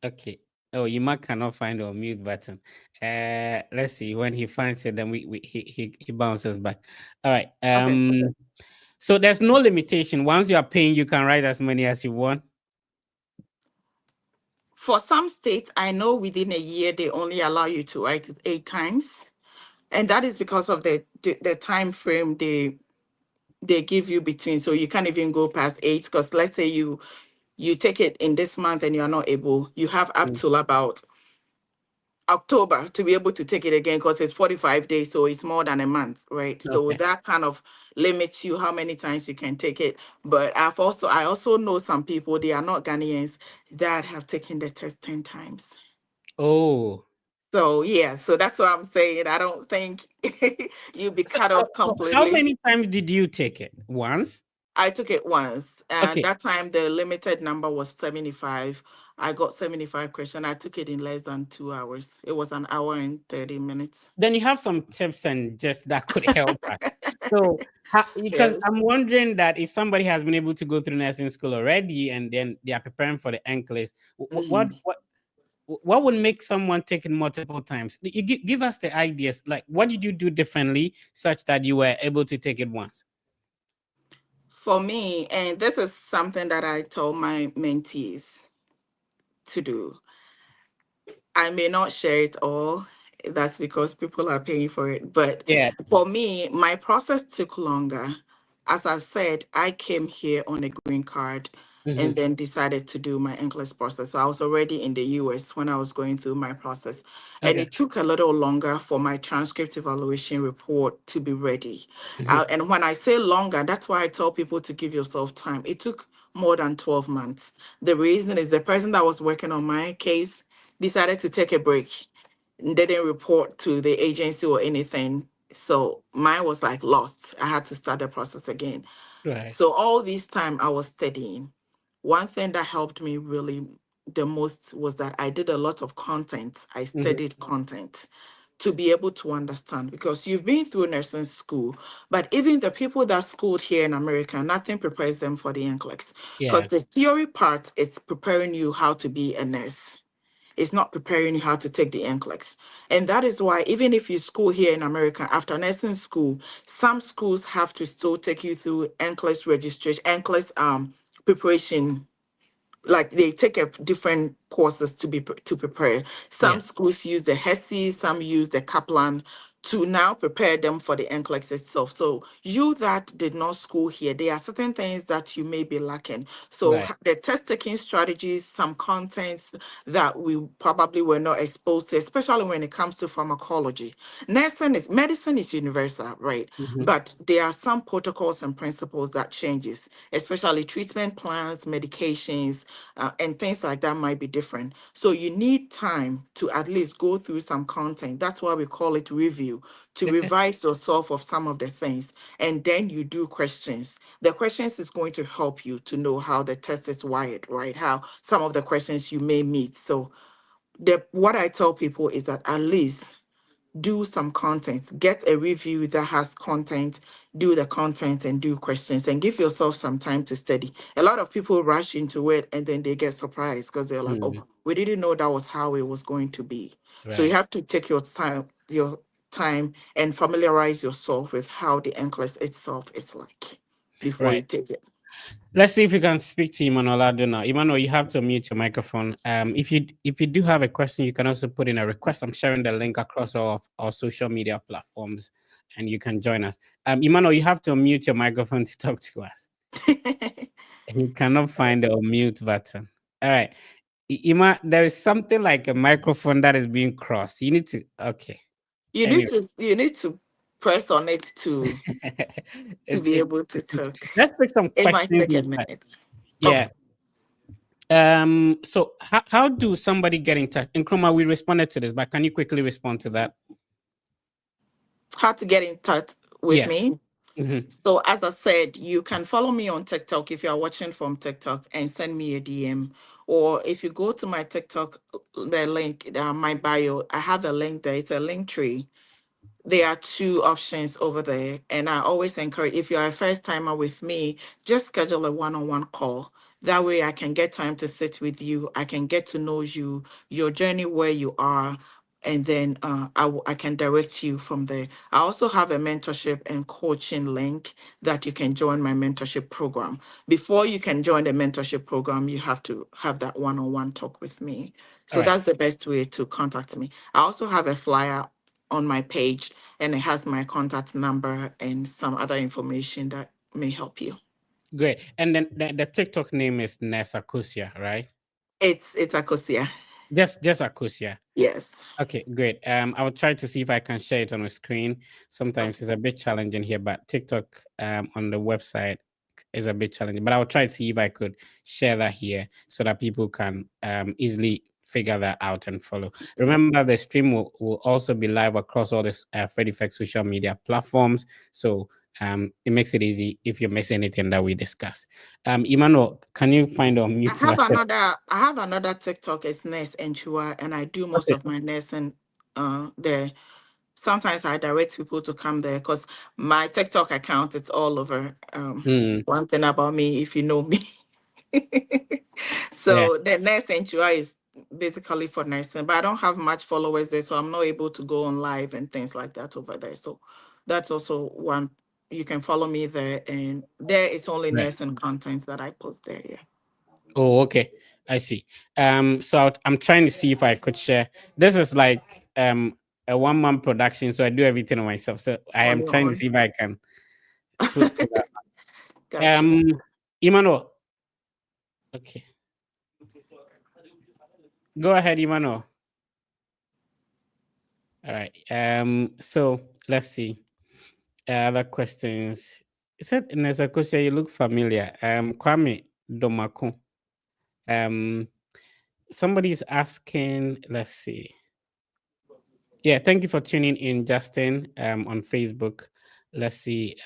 Okay. Oh, Yuma cannot find the mute button. Let's see. When he finds it, then he bounces back. All right. Okay. So there's no limitation. Once you are paying, you can write as many as you want. For some states, I know within a year they only allow you to write it 8 times, and that is because of the time frame they give you between. So you can't even go past 8, because let's say you take it in this month and you are not able, you have up Mm. till about October to be able to take it again, because it's 45 days, so it's more than a month, right? So Okay. that kind of limits you how many times you can take it. But I also know some people, they are not Ghanaians, that have taken the test 10 times. Oh. So yeah, so that's what I'm saying. I don't think you be So, cut so, off so how completely. many times did you take it? Once? I took it once, and Okay. that time the limited number was 75. I got 75 questions. I took it in less than 2 hours. It was an hour and 30 minutes. Then you have some tips and just that could help us. So, because Yes. I'm wondering that if somebody has been able to go through nursing school already and then they are preparing for the NCLEX, Mhm. what would make someone take it multiple times? You give us the ideas. Like, what did you do differently such that you were able to take it once? For me, and this is something that I told my mentees to do, I may not share it all. That's because people are paying for it. But Yeah. for me, my process took longer. As I said, I came here on a green card. and Mm-hmm. then decided to do my Nclex process. So I was already in the US when I was going through my process. And Okay. it took a little longer for my transcript evaluation report to be ready. Mm-hmm. And when I say longer, that's why I tell people to give yourself time. It took more than 12 months. The reason is the person that was working on my case decided to take a break, didn't report to the agency or anything. So mine was like lost. I had to start the process again. Right. So all this time I was studying. One thing that helped me really the most was that I did a lot of content. I Mm-hmm. studied content to be able to understand, because you've been through nursing school, but even the people that schooled here in America, nothing prepares them for the NCLEX, because Yeah. the theory part is preparing you how to be a nurse. It's not preparing you how to take the NCLEX. And that is why, even if you school here in America, after nursing school, some schools have to still take you through NCLEX registration, NCLEX preparation. Like they take a different courses to prepare. Some Yeah. schools use the HESI, some use the Kaplan to now prepare them for the NCLEX itself. So you that did not school here, there are certain things that you may be lacking. So Right. the test taking strategies, some contents that we probably were not exposed to, especially when it comes to pharmacology. Medicine is universal, right? Mm-hmm. But there are some protocols and principles that changes, especially treatment plans, medications, and things like that might be different. So you need time to at least go through some content. That's why we call it review, to Okay. revise yourself of some of the things. And then you do questions. The questions is going to help you to know how the test is wired, right? How some of the questions you may meet. So what I tell people is that at least do some content, get a review that has content, do the content and do questions and give yourself some time to study. A lot of people rush into it and then they get surprised because they're like, oh, Mm. we didn't know that was how it was going to be. So you Right. have to take your time and familiarize yourself with how the NCLEX itself is like before you Right. take it. Let's see if we can speak to Emmanuel now. Emmanuel, you have to mute your microphone. If you do have a question, you can also put in a request. I'm sharing the link across all of our social media platforms, and you can join us. Emmanuel, you have to unmute your microphone to talk to us. You cannot find the unmute button. All right. Ima, there is something like a microphone that is being crossed. You need to okay. you need Anyway. to you need to press on it to it's be it, able to it's talk. let's pick some It might questions take a inside. minute. Yeah. Okay. So how do somebody get in touch? Nkrumah, we responded to this, but can you quickly respond to that? How to get in touch with Yes. me. Mm-hmm. So as I said, you can follow me on TikTok if you are watching from TikTok and send me a DM. Or if you go to my TikTok, the link, my bio, I have a link there. It's a link tree. There are two options over there. And I always encourage, if you're a first timer with me, just schedule a one-on-one call. That way I can get time to sit with you. I can get to know you, your journey, where you are, and then I can direct you from there. I also have a mentorship and coaching link that you can join my mentorship program. Before you can join the mentorship program, you have to have that one-on-one talk with me. All So right. that's the best way to contact me. I also have a flyer on my page, and it has my contact number and some other information that may help you. Great. And then the TikTok name is Nessa Akusia, right? It's Akosia. Just Akusia. Yes. Okay, great. I will try to see if I can share it on the screen. Sometimes Okay. it's a bit challenging here, but TikTok on the website is a bit challenging. But I will try to see if I could share that here so that people can easily figure that out and follow. Remember, the stream will also be live across all the Fred Effect social media platforms. So it makes it easy if you miss anything that we discuss. Emmanuel, can you find or I mute have myself? another I have another TikTok. It's Nurse Enchua, and I do most Okay. of my nursing there. Sometimes I direct people to come there because my TikTok account it's all over. Hmm. One thing about me, if you know me. Yeah. So the Nurse Enchua is basically for nursing, but I don't have much followers there, so I'm not able to go on live and things like that over there. So that's also one. You can follow me there, and there it's only Right. nursing content that I post there. Yeah. Oh, okay. I see. So I'm trying to see if I could share. This is like a one-man production, so I do everything on myself. So I On am your trying to own. see if I can put that. Got you. Emmanuel, Okay. Go ahead, Emmanuel. All right. So let's see. Other questions. You said in a question you look familiar. Kwame Domako. Um, somebody's asking. Let's see. Yeah, thank you for tuning in, Justin. On Facebook. Let's see.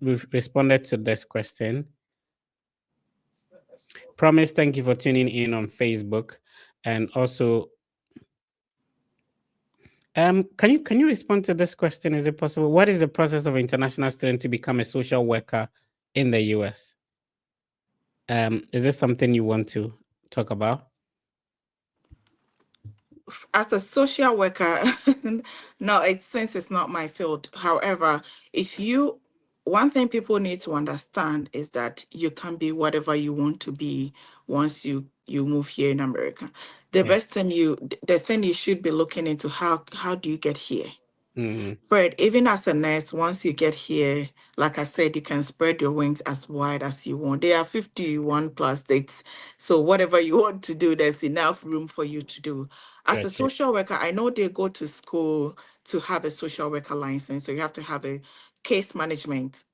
We've responded to this question. Promise. Thank you for tuning in on Facebook, and also can you respond to this question? Is it possible? What is the process of international student to become a social worker in the US? Is this something you want to talk about? As a social worker, no, since it's not my field. However, if you, one thing people need to understand is that you can be whatever you want to be once you move here in America. The Yeah. best thing the thing you should be looking into, how do you get here? Mm, Fred, even as a nurse, once you get here, like I said, you can spread your wings as wide as you want. There are 51 plus states. So whatever you want to do, there's enough room for you to do. As true, a true. social worker, I know they go to school to have a social worker license. So you have to have a case management,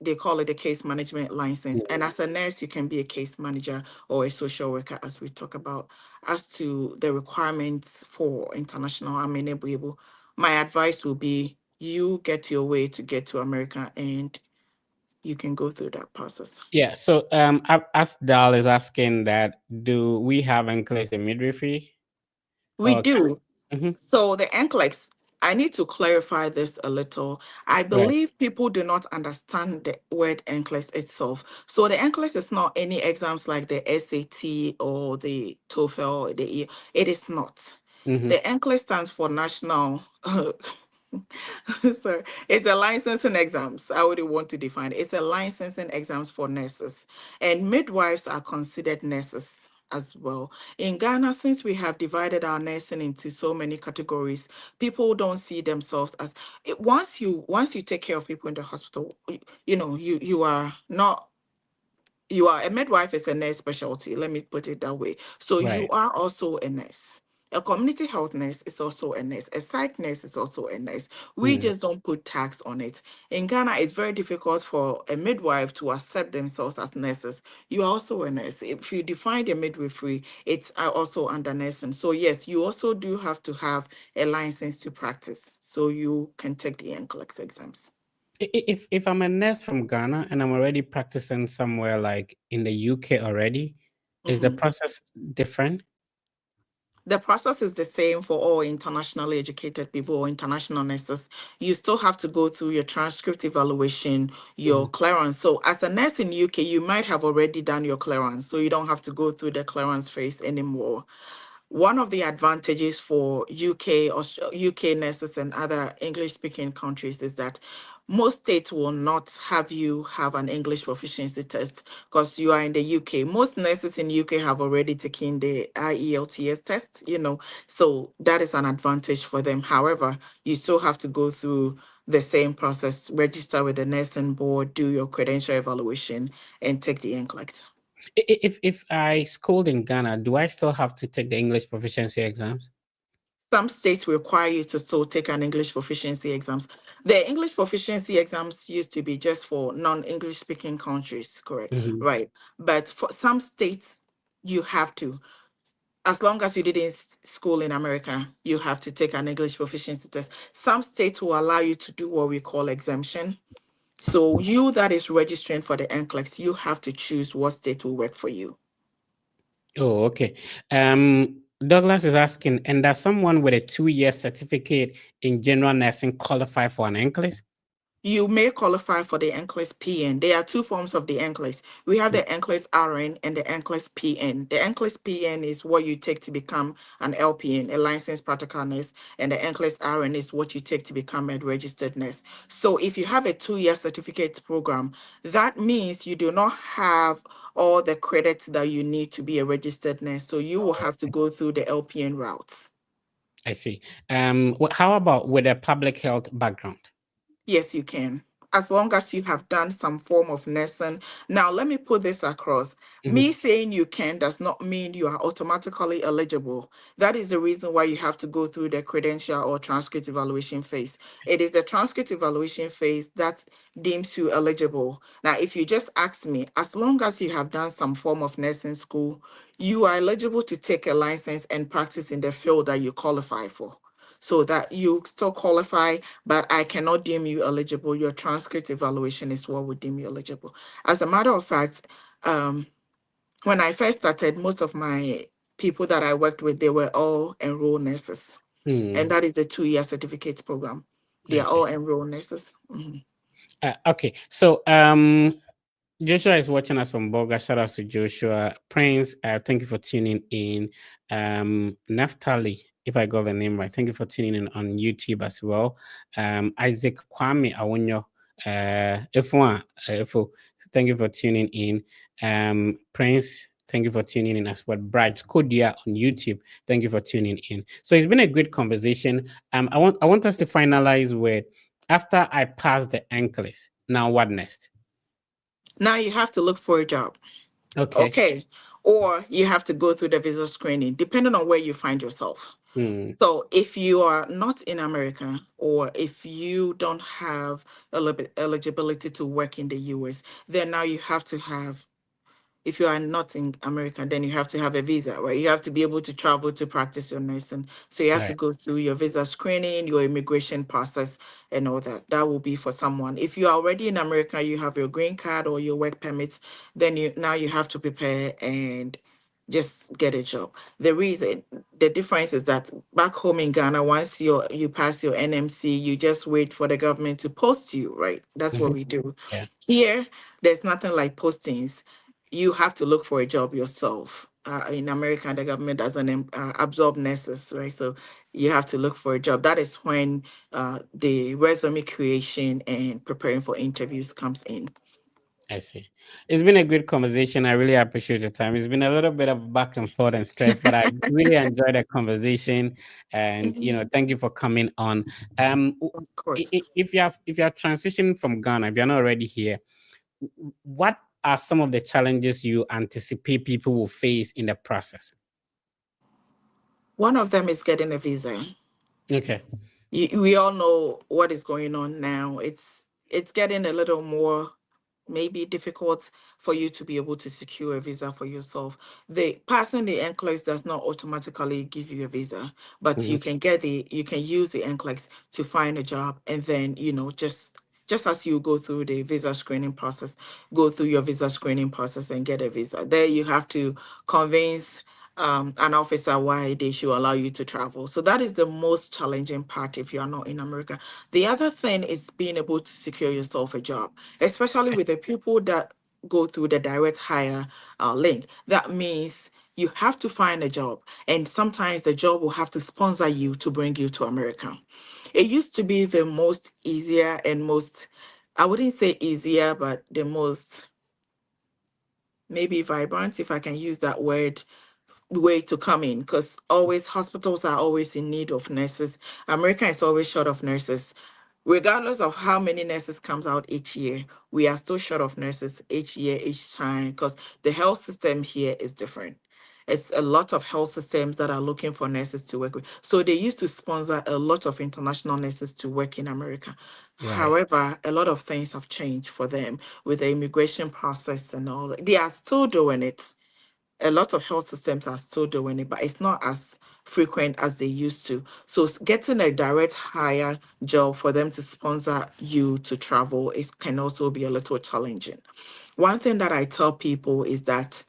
they call it a case management license. And as a nurse, you can be a case manager or a social worker, as we talk about. As to the requirements for international, I'm enable. My advice will be you get your way to get to America and you can go through that process. Yeah. So as Dal is asking that, do we have Nclex in midwifery? We Okay. do. Mm-hmm. So the NCLEX, I need to clarify this a little. I Right. believe people do not understand the word NCLEX itself. So the NCLEX is not any exams like the SAT or the TOEFL, it is not. Mm-hmm. The NCLEX stands for National. Sorry, it's a licensing exams. I would want to define it. It's a licensing exams for nurses, and midwives are considered nurses as well. In Ghana, since we have divided our nursing into so many categories, people don't see themselves as once you take care of people in the hospital, you are not you are a midwife is a nurse specialty. Let me put it that way. So you Right. are also a nurse. A community health nurse is also a nurse. A psych nurse is also a nurse. We Mm. just don't put tags on it. In Ghana, it's very difficult for a midwife to accept themselves as nurses. You are also a nurse. If you define the midwifery, it's also under nursing. So yes, you also do have to have a license to practice. So you can take the NCLEX exams. If I'm a nurse from Ghana and I'm already practicing somewhere like in the UK already, is the Mhm. process different? The process is the same for all internationally educated people or international nurses. You still have to go through your transcript evaluation, your Mhm. clearance. So, as a nurse in UK, you might have already done your clearance, so you don't have to go through the clearance phase anymore. One of the advantages for UK nurses and other English speaking countries is that most states will not have you have an English proficiency test because you are in the UK. Most nurses in UK have already taken the IELTS test, so that is an advantage for them. However, you still have to go through the same process, register with the nursing board, do your credential evaluation, and take the NCLEX. If I schooled in Ghana, do I still have to take the English proficiency exams? Some states require you to still take an English proficiency exams. The English proficiency exams used to be just for non-English speaking countries, correct? Mhm. Right. But for some states, you have to. As long as you didn't school in America, you have to take an English proficiency test. Some states will allow you to do what we call exemption. So you that is registering for the NCLEX, you have to choose what state will work for you. Oh, okay. Douglas is asking, and does someone with a 2-year certificate in general nursing qualify for an NCLEX? You may qualify for the NCLEX PN. There are two forms of the NCLEX. We have the NCLEX RN and the NCLEX PN. The NCLEX PN is what you take to become an LPN, a licensed practical nurse, and the NCLEX RN is what you take to become a registered nurse. So if you have a 2-year certificate program, that means you do not have all the credits that you need to be a registered nurse. So you will have to go through the LPN routes. I see. How about with a public health background? Yes, you can. as long as you have done some form of nursing. Now, let me put this across. Mhm. Me saying you can does not mean you are automatically eligible. That is the reason why you have to go through the credential or transcript evaluation phase. It is the transcript evaluation phase that deems you eligible. Now, if you just ask me, as long as you have done some form of nursing school, you are eligible to take a license and practice in the field that you qualify for. So that you still qualify, but I cannot deem you eligible. Your transcript evaluation is what would deem you eligible. As a matter of fact, um, when I first started, most of my people that I worked with, they were all enrolled nurses. And Hmm. that is the 2-year certificate program. They I are all see. enrolled nurses. Mhm. Okay. So Joshua is watching us from Boga. Shout out to Joshua. Prince, thank you for tuning in. Naphtali, if I got the name right, thank you for tuning in on YouTube as well. Isaac Kwame Awonyo, Ifo, thank you for tuning in. Prince, thank you for tuning in as well. Bright Kodia on YouTube, thank you for tuning in. So it's been a great conversation. I want us to finalize with after I pass the Nclex. Now what next? Now you have to look for a job. Okay. Okay. Or you have to go through the visa screening, depending on where you find yourself. Hmm. So if you are not in America or if you don't have eligibility to work in the US, then now you have to have, if you are not in America, then you have to have a visa, right? You have to be able to travel to practice your nursing. So you have to Right. go through your visa screening, your immigration process, and all that. That will be for someone. If you are already in America, you have your green card or your work permit, then you have to prepare and just get a job. The difference is that back home in Ghana, once you pass your NMC, you just wait for the government to post you, right? That's what Mhm. we do. Yeah. Here, there's nothing like postings. You have to look for a job yourself. In America, the government doesn't absorb nurses, right? So you have to look for a job. That is when the resume creation and preparing for interviews comes in. I see. It's been a great conversation. I really appreciate your time. It's been a little bit of back and forth and stress, but I really enjoyed the conversation. And Mhm. thank you for coming on. Um, w- Of course. if you are transitioning from Ghana, if you're not already here, what are some of the challenges you anticipate people will face in the process? One of them is getting a visa. Okay. We all know what is going on now. It's getting a little more maybe difficult for you to be able to secure a visa for yourself. The passing the NCLEX does not automatically give you a visa, but Mhm. you can use the NCLEX to find a job, and then just as you go through the visa screening process, go through your visa screening process and get a visa. There you have to convince an officer why they should allow you to travel. So that is the most challenging part if you are not in America. The other thing is being able to secure yourself a job, especially with the people that go through the direct hire link. That means you have to find a job, and sometimes the job will have to sponsor you to bring you to America. It used to be the most easier and most, I wouldn't say easier, but the most maybe vibrant, if I can use that word, way to come in, because always hospitals are always in need of nurses. America is always short of nurses. Regardless of how many nurses comes out each year, we are still short of nurses each year, each time, because the health system here is different. It's a lot of health systems that are looking for nurses to work with. So they used to sponsor a lot of international nurses to work in America. Right. However, a lot of things have changed for them with the immigration process and all that. They are still doing it. A lot of health systems are still doing it, but it's not as frequent as they used to. So getting a direct hire job for them to sponsor you to travel is can also be a little challenging. One thing that I tell people is that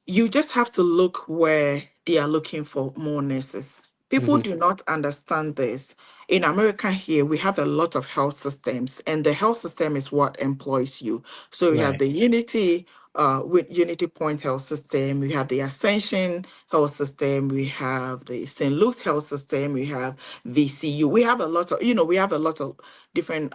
you just have to look where they are looking for more nurses. People Hmm. do not understand this. In America, here, we have a lot of health systems, and the health system is what employs you. So we have Right. the Unity. with Unity Point Health System, we have the Ascension Health System, we have the St. Luke's Health System, we have VCU. We have a lot of, we have a lot of different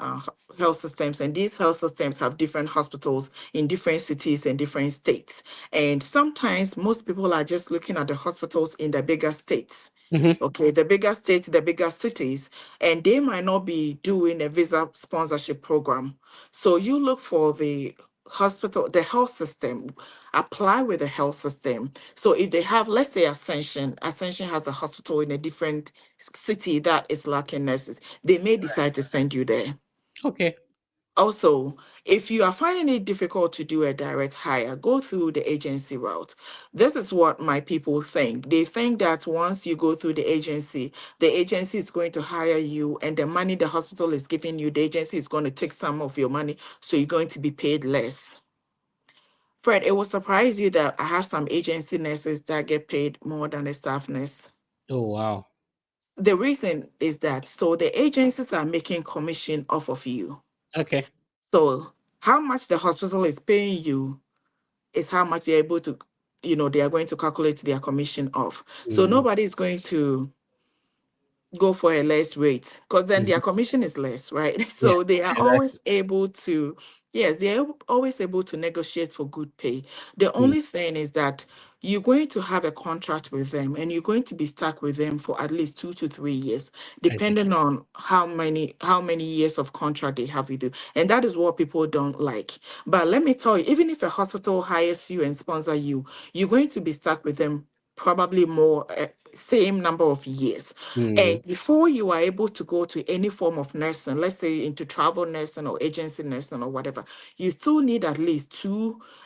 health systems, and these health systems have different hospitals in different cities and different states. And sometimes most people are just looking at the hospitals in the bigger states. Mm-hmm. Okay, the bigger states, the bigger cities, and they might not be doing a visa sponsorship program. So you look for the hospital, the health system, apply with the health system. So if they have, let's say Ascension has a hospital in a different city that is lacking nurses, they may decide to send you there. Okay. Also, if you are finding it difficult to do a direct hire, go through the agency route. This is what my people think. They think that once you go through the agency is going to hire you, and the money the hospital is giving you, the agency is going to take some of your money, so you're going to be paid less. Fred, it will surprise you that I have some agency nurses that get paid more than a staff nurse. Oh, wow. The reason is that so the agencies are making commission off of you. Okay. So how much the hospital is paying you is how much they're able to, they are going to calculate their commission off. So Mm. nobody is going to go for a less rate because then their Mhm. commission is less, right? Yeah, So they are exactly. always able to, yes, always able to negotiate for good pay. The Mm. only thing is that you're going to have a contract with them and you're going to be stuck with them for at least 2 to 3 years, Okay. depending on how many years of contract they have with you. And that is what people don't like. But let me tell you, even if a hospital hires you and sponsor you, you're going to be stuck with them probably more same number of years. Mm. And before you are able to go to any form of nursing, let's say into travel nursing or agency nursing or whatever, you still need at least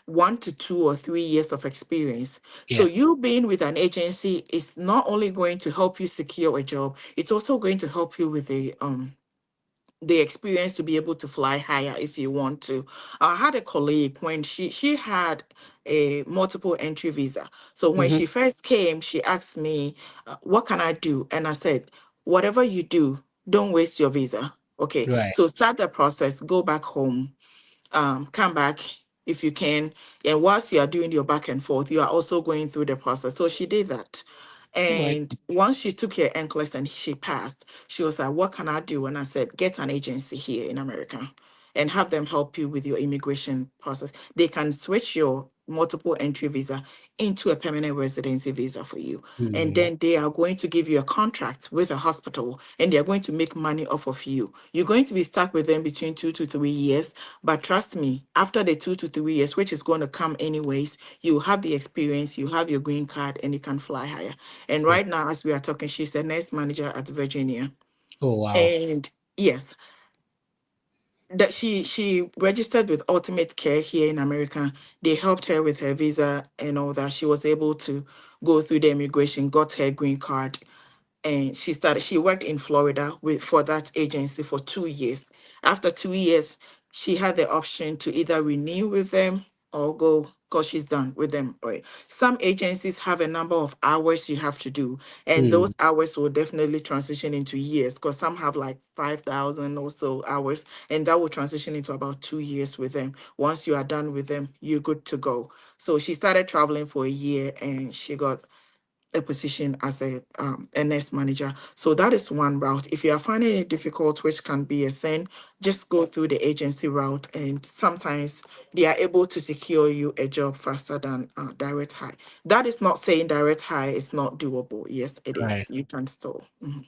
1 to 2 or 3 years of experience. So Yeah. you being with an agency is not only going to help you secure a job, it's also going to help you with the experience to be able to fly higher if you want to. I had a colleague when she had a multiple entry visa. So when Mm-hmm. she first came, she asked me, "What can I do?" And I said, "Whatever you do, don't waste your visa. Okay, Right. so start the process, go back home, come back if you can. And whilst you are doing your back and forth, you are also going through the process." So she did that. All right. And once she took her NCLEX and she passed, she was like, "What can I do?" And I said, "Get an agency here in America and have them help you with your immigration process. They can switch your multiple entry visa into a permanent residency visa for you. And Mm. then they are going to give you a contract with a hospital and they are going to make money off of you. You're going to be stuck with them between 2 to 3 years. But trust me, after the 2 to 3 years, which is going to come anyways, you have the experience, you have your green card, and you can fly higher." And Okay. right now, as we are talking, she's a nurse manager at Virginia. Oh, wow. And yes, that she registered with Ultimate Care here in America. They helped her with her visa and all that. She was able to go through the immigration, got her green card, and she worked in Florida for that agency for 2 years. After 2 years, she had the option to either renew with them or go because she's done with them. Right. Some agencies have a number of hours you have to do, and Mm. those hours will definitely transition into years because some have like 5,000 or so hours, and that will transition into about 2 years with them. Once you are done with them, you're good to go. So she started traveling for a year and she got a position as a nurse manager. So that is one route. If you are finding it difficult, which can be a thing, just go through the agency route, and sometimes they are able to secure you a job faster than direct hire. That is not saying direct hire is not doable. Yes, it Right. is. You can still. Mhm.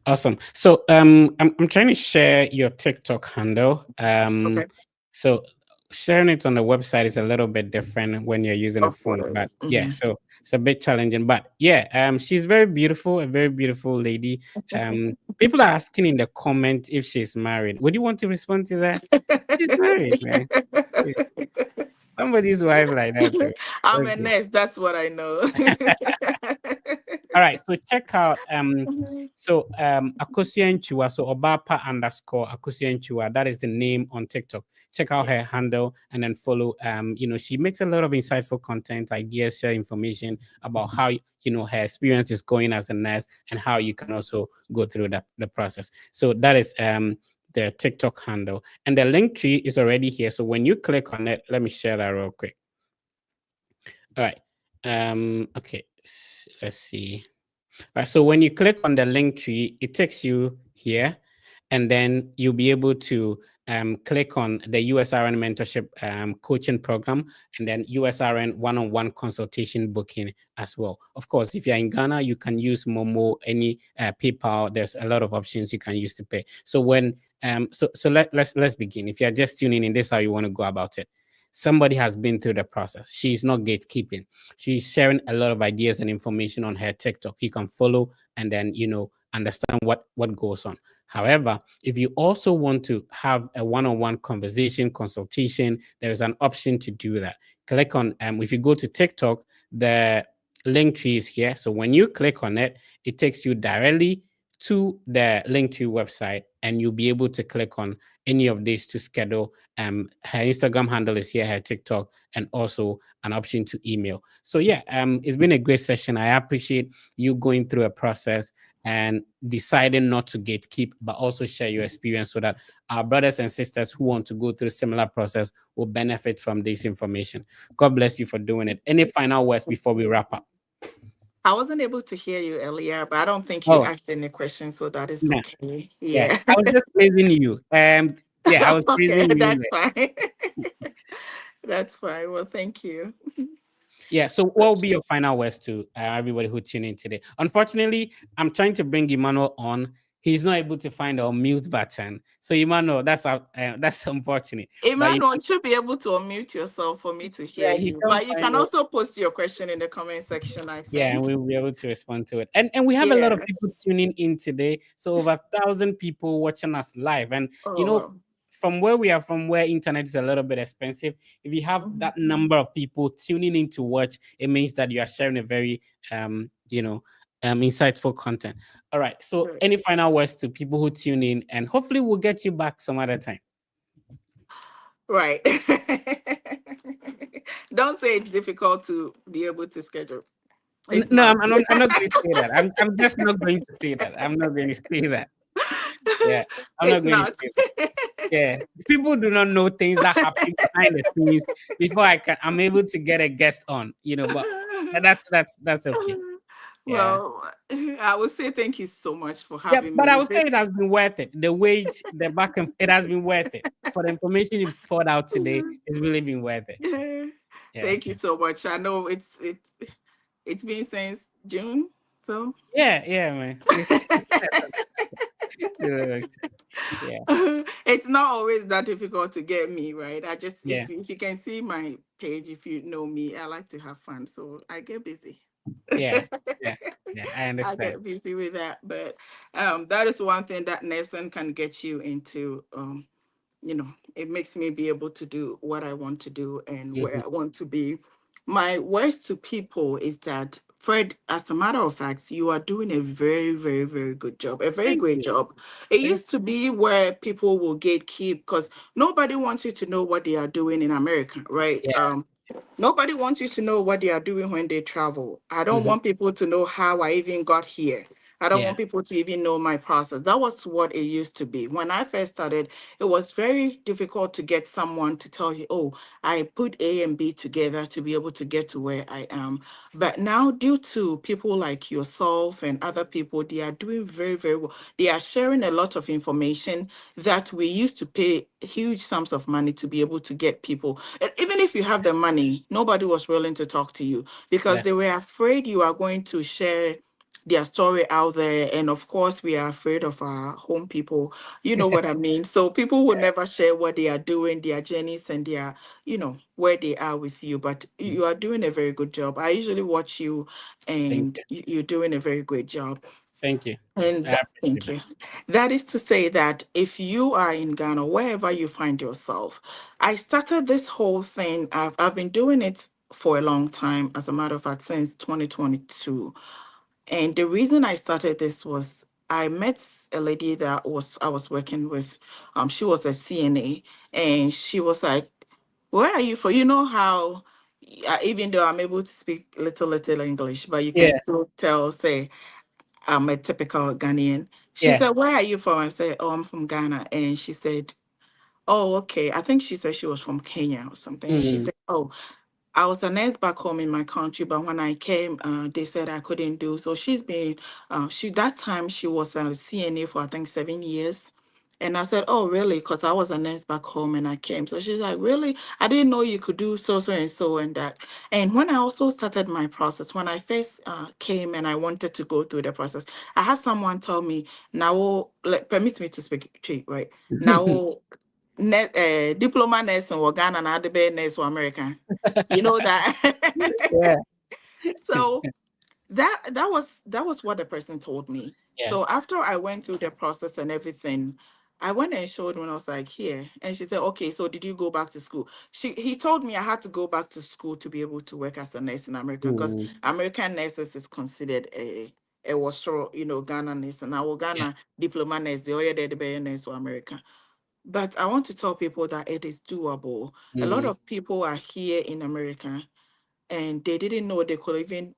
Awesome. So I'm trying to share your TikTok handle. Okay. So sharing it on the website is a little bit different when you're using a Of phone. But course. yeah, Mhm. so it's a bit challenging. But yeah, she's very beautiful, a very beautiful lady. People are asking in the comment if she's married. Would you want to respond to that? She's married, man. Yeah. Somebody's wife like that too. I'm a Okay. nurse. That's what I know. All right, so check out Akosua Chua, so Obapa underscore Akosua Chua. That is the name on TikTok. Check out her Yes. handle and then follow. She makes a lot of insightful content, ideas, share information about how her experience is going as a nurse and how you can also go through the process. So that is the TikTok handle. And the link tree is already here. So when you click on it, let me share that real quick. All right. Okay. Let's see. Right. So when you click on the link tree, it takes you here, and then you'll be able to click on the USRN mentorship coaching program, and then USRN one-on-one consultation booking as well. Of course, if you're in Ghana, you can use Momo, any PayPal. There's a lot of options you can use to pay. So when let's begin. If you're just tuning in, this is how you want to go about it. Somebody has been through the process. She's not gatekeeping. She's sharing a lot of ideas and information on her TikTok. You can follow and then understand what goes on. However, if you also want to have a one-on-one conversation, consultation, there is an option to do that. Click on if you go to TikTok, the link tree is here. So when you click on it, it takes you directly to the Linktree website, and you'll be able to click on any of these to schedule. Her Instagram handle is here, her TikTok, and also an option to email. So yeah, it's been a great session. I appreciate you going through a process and deciding not to gatekeep, but also share your experience so that our brothers and sisters who want to go through similar process will benefit from this information. God bless you for doing it. Any final words before we wrap up? I wasn't able to hear you earlier, but I don't think you Oh, asked any questions, so that is no. okay. Yeah, Yeah. I was just praising you. Yeah, I was Okay, praising you that's there. fine. That's fine. Well, thank you. Yeah. So, what will be your final words to everybody who tuned in today? Unfortunately, I'm trying to bring Emmanuel on. He's not able to find our mute button. So, Emmanuel, that's unfortunate. But Emmanuel, you should be able to unmute yourself for me to hear yeah, he you. can't But you find can it. also post your question in the comment section, I Yeah, and think. we'll be able to respond to it. And we have a lot of Yes. people tuning in today. So over 1,000 people watching us live. And Oh, wow. from where we are, from where internet is a little bit expensive, if you have Mhm. that number of people tuning in to watch, it means that you are sharing a very insightful content. All right. So Good. any final words to people who tune in, and hopefully we'll get you back some other time. Right. Don't say it's difficult to be able to schedule. It's No, not. I'm not going to say that. I'm just not going to say that. I'm not going to say that. Yeah, I'm not It's going to not. say that. Yeah, people do not know things that happen behind the scenes before I'm able to get a guest on, but that's okay. Yeah. Well, I would say thank you so much for Yeah, having but I me. would say it This. has been worth it. The wait, the back and it has been worth it. For the information you poured out today, it's really been worth it. Yeah. Thank you so much. I know it's been since June, so Yeah, man. It's yeah, it's not always that difficult to get me right. I just yeah, if you can see my page, if you know me, I like to have fun, so I get busy. yeah, yeah, yeah. I I understand. get busy with that, but that is one thing that Nelson can get you into. It makes me be able to do what I want to do and Mhm. where I want to be. My words to people is that, Fred, as a matter of fact, you are doing a very, very, very good job, a very Thank great you. job. It Thank used to be where people will gatekeep because nobody wants you to know what they are doing in America, right? Yeah. Nobody wants you to know what they are doing when they travel. I don't Mhm. want people to know how I even got here. I don't Yeah. want people to even know my process. That was what it used to be. When I first started, it was very difficult to get someone to tell you, oh, I put A and B together to be able to get to where I am. But now, due to people like yourself and other people, they are doing very, very well. They are sharing a lot of information that we used to pay huge sums of money to be able to get people. And even if you have the money, nobody was willing to talk to you because That's they were afraid you are going to share their story out there. And of course, we are afraid of our home people. You know what I mean? So people will never share what they are doing, their journeys and their, where they are with you. But you are doing a very good job. I usually watch you thank and you. you're doing a very great job. Thank you. And I appreciate thank that. you. That is to say that if you are in Ghana, wherever you find yourself, I started this whole thing. I've been doing it for a long time, as a matter of fact, since 2022. And the reason I started this was I met a lady that I was working with. She was a CNA, and she was like, "Where are you from?" You know how, even though I'm able to speak little English, but you can Yeah, still tell, say, I'm a typical Ghanaian. She yeah. said, "Where are you from?" I said, "Oh, I'm from Ghana." And she said, "Oh, okay." I think she said she was from Kenya or something. And she Mm, said, "Oh, I was a nurse back home in my country, but when I came, they said I couldn't do. So she's been, she that time she was a CNA for I think 7 years. And I said, oh, really? Because I was a nurse back home and I came. So she's like, really? I didn't know you could do so, so, and so, and that. And when I also started my process, when I first came and I wanted to go through the process, I had someone tell me, now, permit me to speak, right? Now, diploma nurse in Ghana and the nurse for America. You know that. Yeah. So that was what the person told me. Yeah. So after I went through the process and everything, I went and showed when I was like here, and she said, "Okay, so did you go back to school?" He told me I had to go back to school to be able to work as a nurse in America because Mm, American nurses is considered a washer, Ghana nurse, and our yeah. Ghana diploma nurse, the other the better nurse for America. But I want to tell people that it is doable. A lot Mm, of people are here in America and they didn't know they could even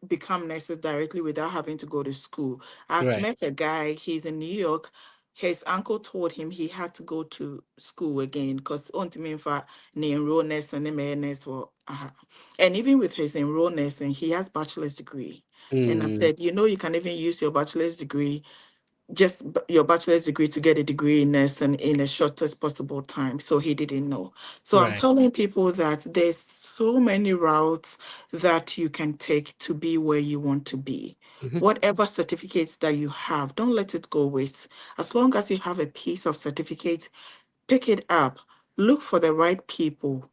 become nurses directly without having to go to school. I've right. met a guy, he's in New York. His uncle told him he had to go to school again because on to me for enroll nursing and even with his enroll nursing, he has bachelor's degree. And I Mm, said, you can even use your bachelor's degree your bachelor's degree to get a degree in nursing in the shortest possible time. So he didn't know. So I'm right. telling people that there's so many routes that you can take to be where you want to be. Hmm. Whatever certificates that you have, don't let it go waste. As long as you have a piece of certificate, pick it up. Look for the right people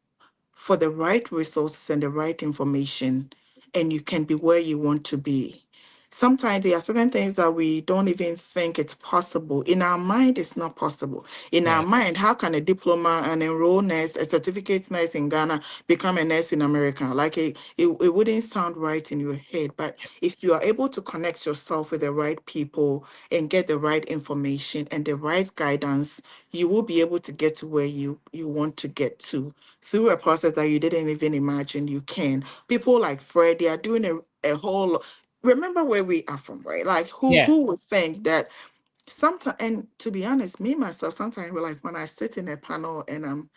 for the right resources and the right information, and you can be where you want to be. Sometimes there are certain things that we don't even think it's possible. In our mind, it's not possible. In our Yeah. mind, how can a diploma, an enrolled nurse, a certificate nurse in Ghana become a nurse in America? Like it wouldn't sound right in your head. But if you are able to connect yourself with the right people and get the right information and the right guidance, you will be able to get to where you want to get to through a process that you didn't even imagine you can. People like Fred, they are doing a whole remember where we are from, right? Like Yeah. who would think that sometimes, and to be honest, me myself, sometimes like when I sit in a panel and I'm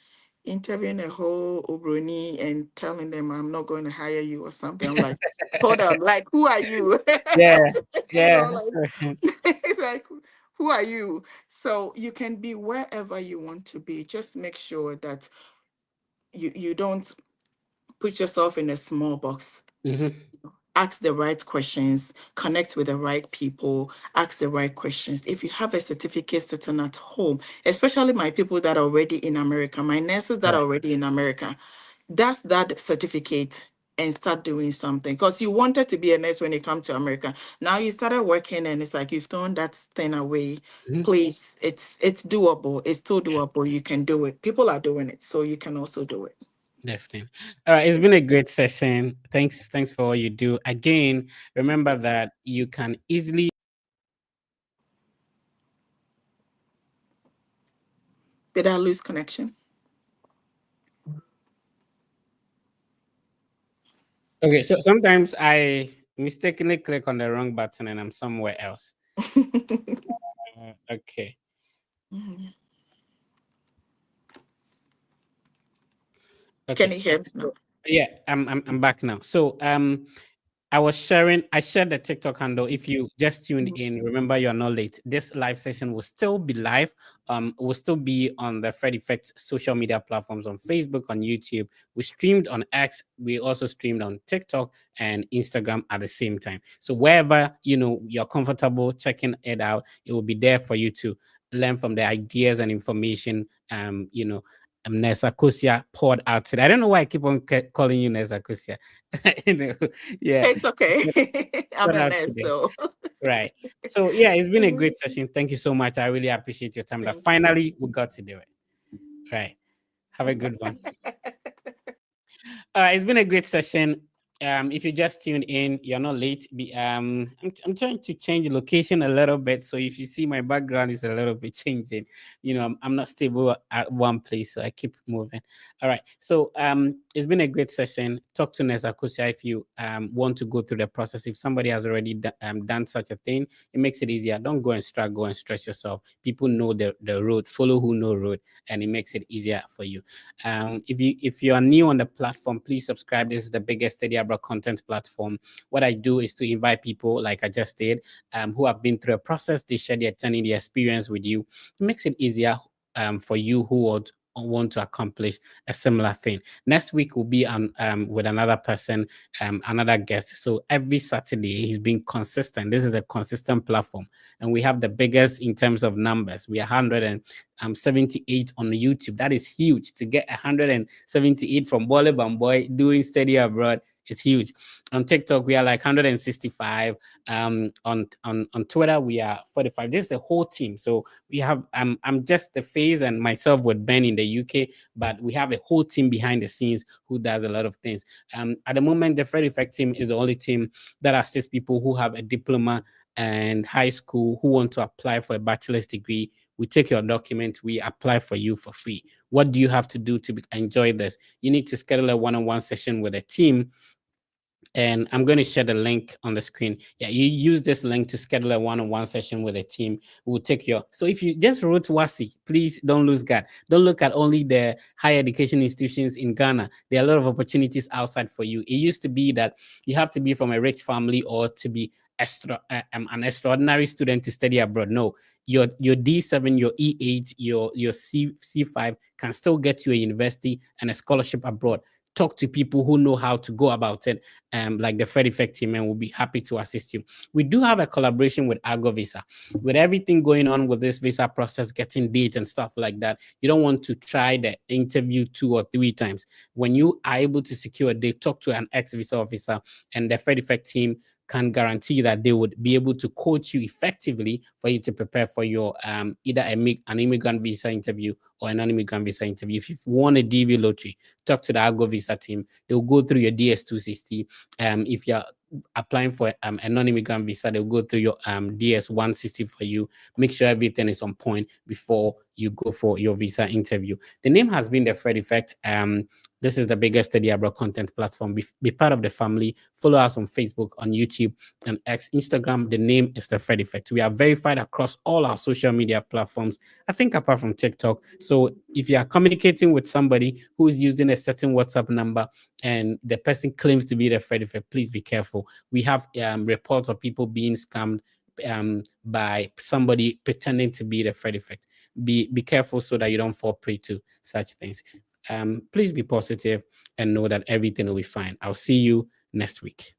interviewing a whole Obroni and telling them I'm not going to hire you or something, I'm like, hold on, like who are you? Yeah. you Yeah. know, like it's like who are you? So you can be wherever you want to be. Just make sure that you don't put yourself in a small box. Hmm. Ask the right questions, connect with the right people, ask the right questions. If you have a certificate sitting at home, especially my people that are already in America, my nurses that are Right. already in America, that's that certificate and start doing something. Because you wanted to be a nurse when you come to America. Now you started working and it's like you've thrown that thing away. Hmm. Please, it's doable. It's still doable. You can do it. People are doing it, so you can also do it. Definitely. All right. It's been a great session. Thanks. Thanks for all you do. Again, remember that you can easily. Did I lose connection? Okay. So sometimes I mistakenly click on the wrong button and I'm somewhere else. Okay. Mhm. Can Okay. you hear me now? So yeah, I'm back now. So I shared the TikTok handle. If you just tuned Mhm. in, remember you're not late. This live session will still be live. Will still be on the Fred Effect social media platforms on Facebook, on YouTube. We streamed on X. We also streamed on TikTok and Instagram at the same time. So wherever you're comfortable checking it out, it will be there for you to learn from the ideas and information. Nessa Kusia poured out today. I don't know why I keep on calling you Nessa Kusia. you know, yeah, It's okay. I'm poured a out nurse, today. so Right. So yeah, it's been a great session. Thank you so much. I really appreciate your time. That thank you. finally we got to do it. Right. Have a good one. All right. It's been a great session. If you just tuned in, you're not late. I'm trying to change the location a little bit, so if you see my background is a little bit changing, I'm not stable at one place, so I keep moving. All right, so it's been a great session. Talk to Nessa Kosia if you want to go through the process. If somebody has already done such a thing, it makes it easier. Don't go and struggle and stress yourself. People know the road. Follow who know road, and it makes it easier for you. If you are new on the platform, please subscribe. This is the biggest study abroad content platform. What I do is to invite people, like I just did, who have been through a process. They share their journey, their experience with you. It makes it easier for you who would want to accomplish a similar thing. Next week will be with another person, another guest. So every Saturday he's been consistent. This is a consistent platform, and we have the biggest in terms of numbers. We are 178 on YouTube. That is huge. To get 178 from Bole Bamboy doing study abroad is huge. On TikTok, we are like 165. On Twitter, we are 45. This is a whole team. So we have I'm just the face and myself with Ben in the UK, but we have a whole team behind the scenes who does a lot of things. At the moment, the Fred Effect team is the only team that assists people who have a diploma and high school who want to apply for a bachelor's degree. We take your document, we apply for you for free. What do you have to do to enjoy this? You need to schedule a one-on-one session with a team, and I'm going to share the link on the screen. Yeah, you use this link to schedule a one-on-one session with a team. We'll take your. So if you just wrote WASI, please don't lose God. Don't look at only the higher education institutions in Ghana. There are a lot of opportunities outside for you. It used to be that you have to be from a rich family or to be an extraordinary student to study abroad. No, your D7, your E8, your C5 can still get you a university and a scholarship abroad. Talk to people who know how to go about it, like the Fred Effect team, and we'll be happy to assist you. We do have a collaboration with Argo Visa. With everything going on with this visa process, getting dates and stuff like that, you don't want to try the interview 2 or 3 times. When you are able to secure a date, talk to an ex-visa officer, and the Fred Effect team can guarantee that they would be able to coach you effectively for you to prepare for your either an immigrant visa interview or a non-immigrant visa interview. If you've won a DV lottery, talk to the Argo Visa team. They'll go through your DS260. If you're applying for a non-immigrant visa, they'll go through your DS160 for you. Make sure everything is on point before you go for your visa interview. The name has been the Fred Effect. This is the biggest study abroad content platform. Be part of the family. Follow us on Facebook, on YouTube, and X, Instagram. The name is the Fred Effect. We are verified across all our social media platforms, I think apart from TikTok. So if you are communicating with somebody who is using a certain WhatsApp number and the person claims to be the Fred Effect, please be careful. We have reports of people being scammed by somebody pretending to be the Fred Effect. Be careful so that you don't fall prey to such things. Please be positive and know that everything will be fine. I'll see you next week.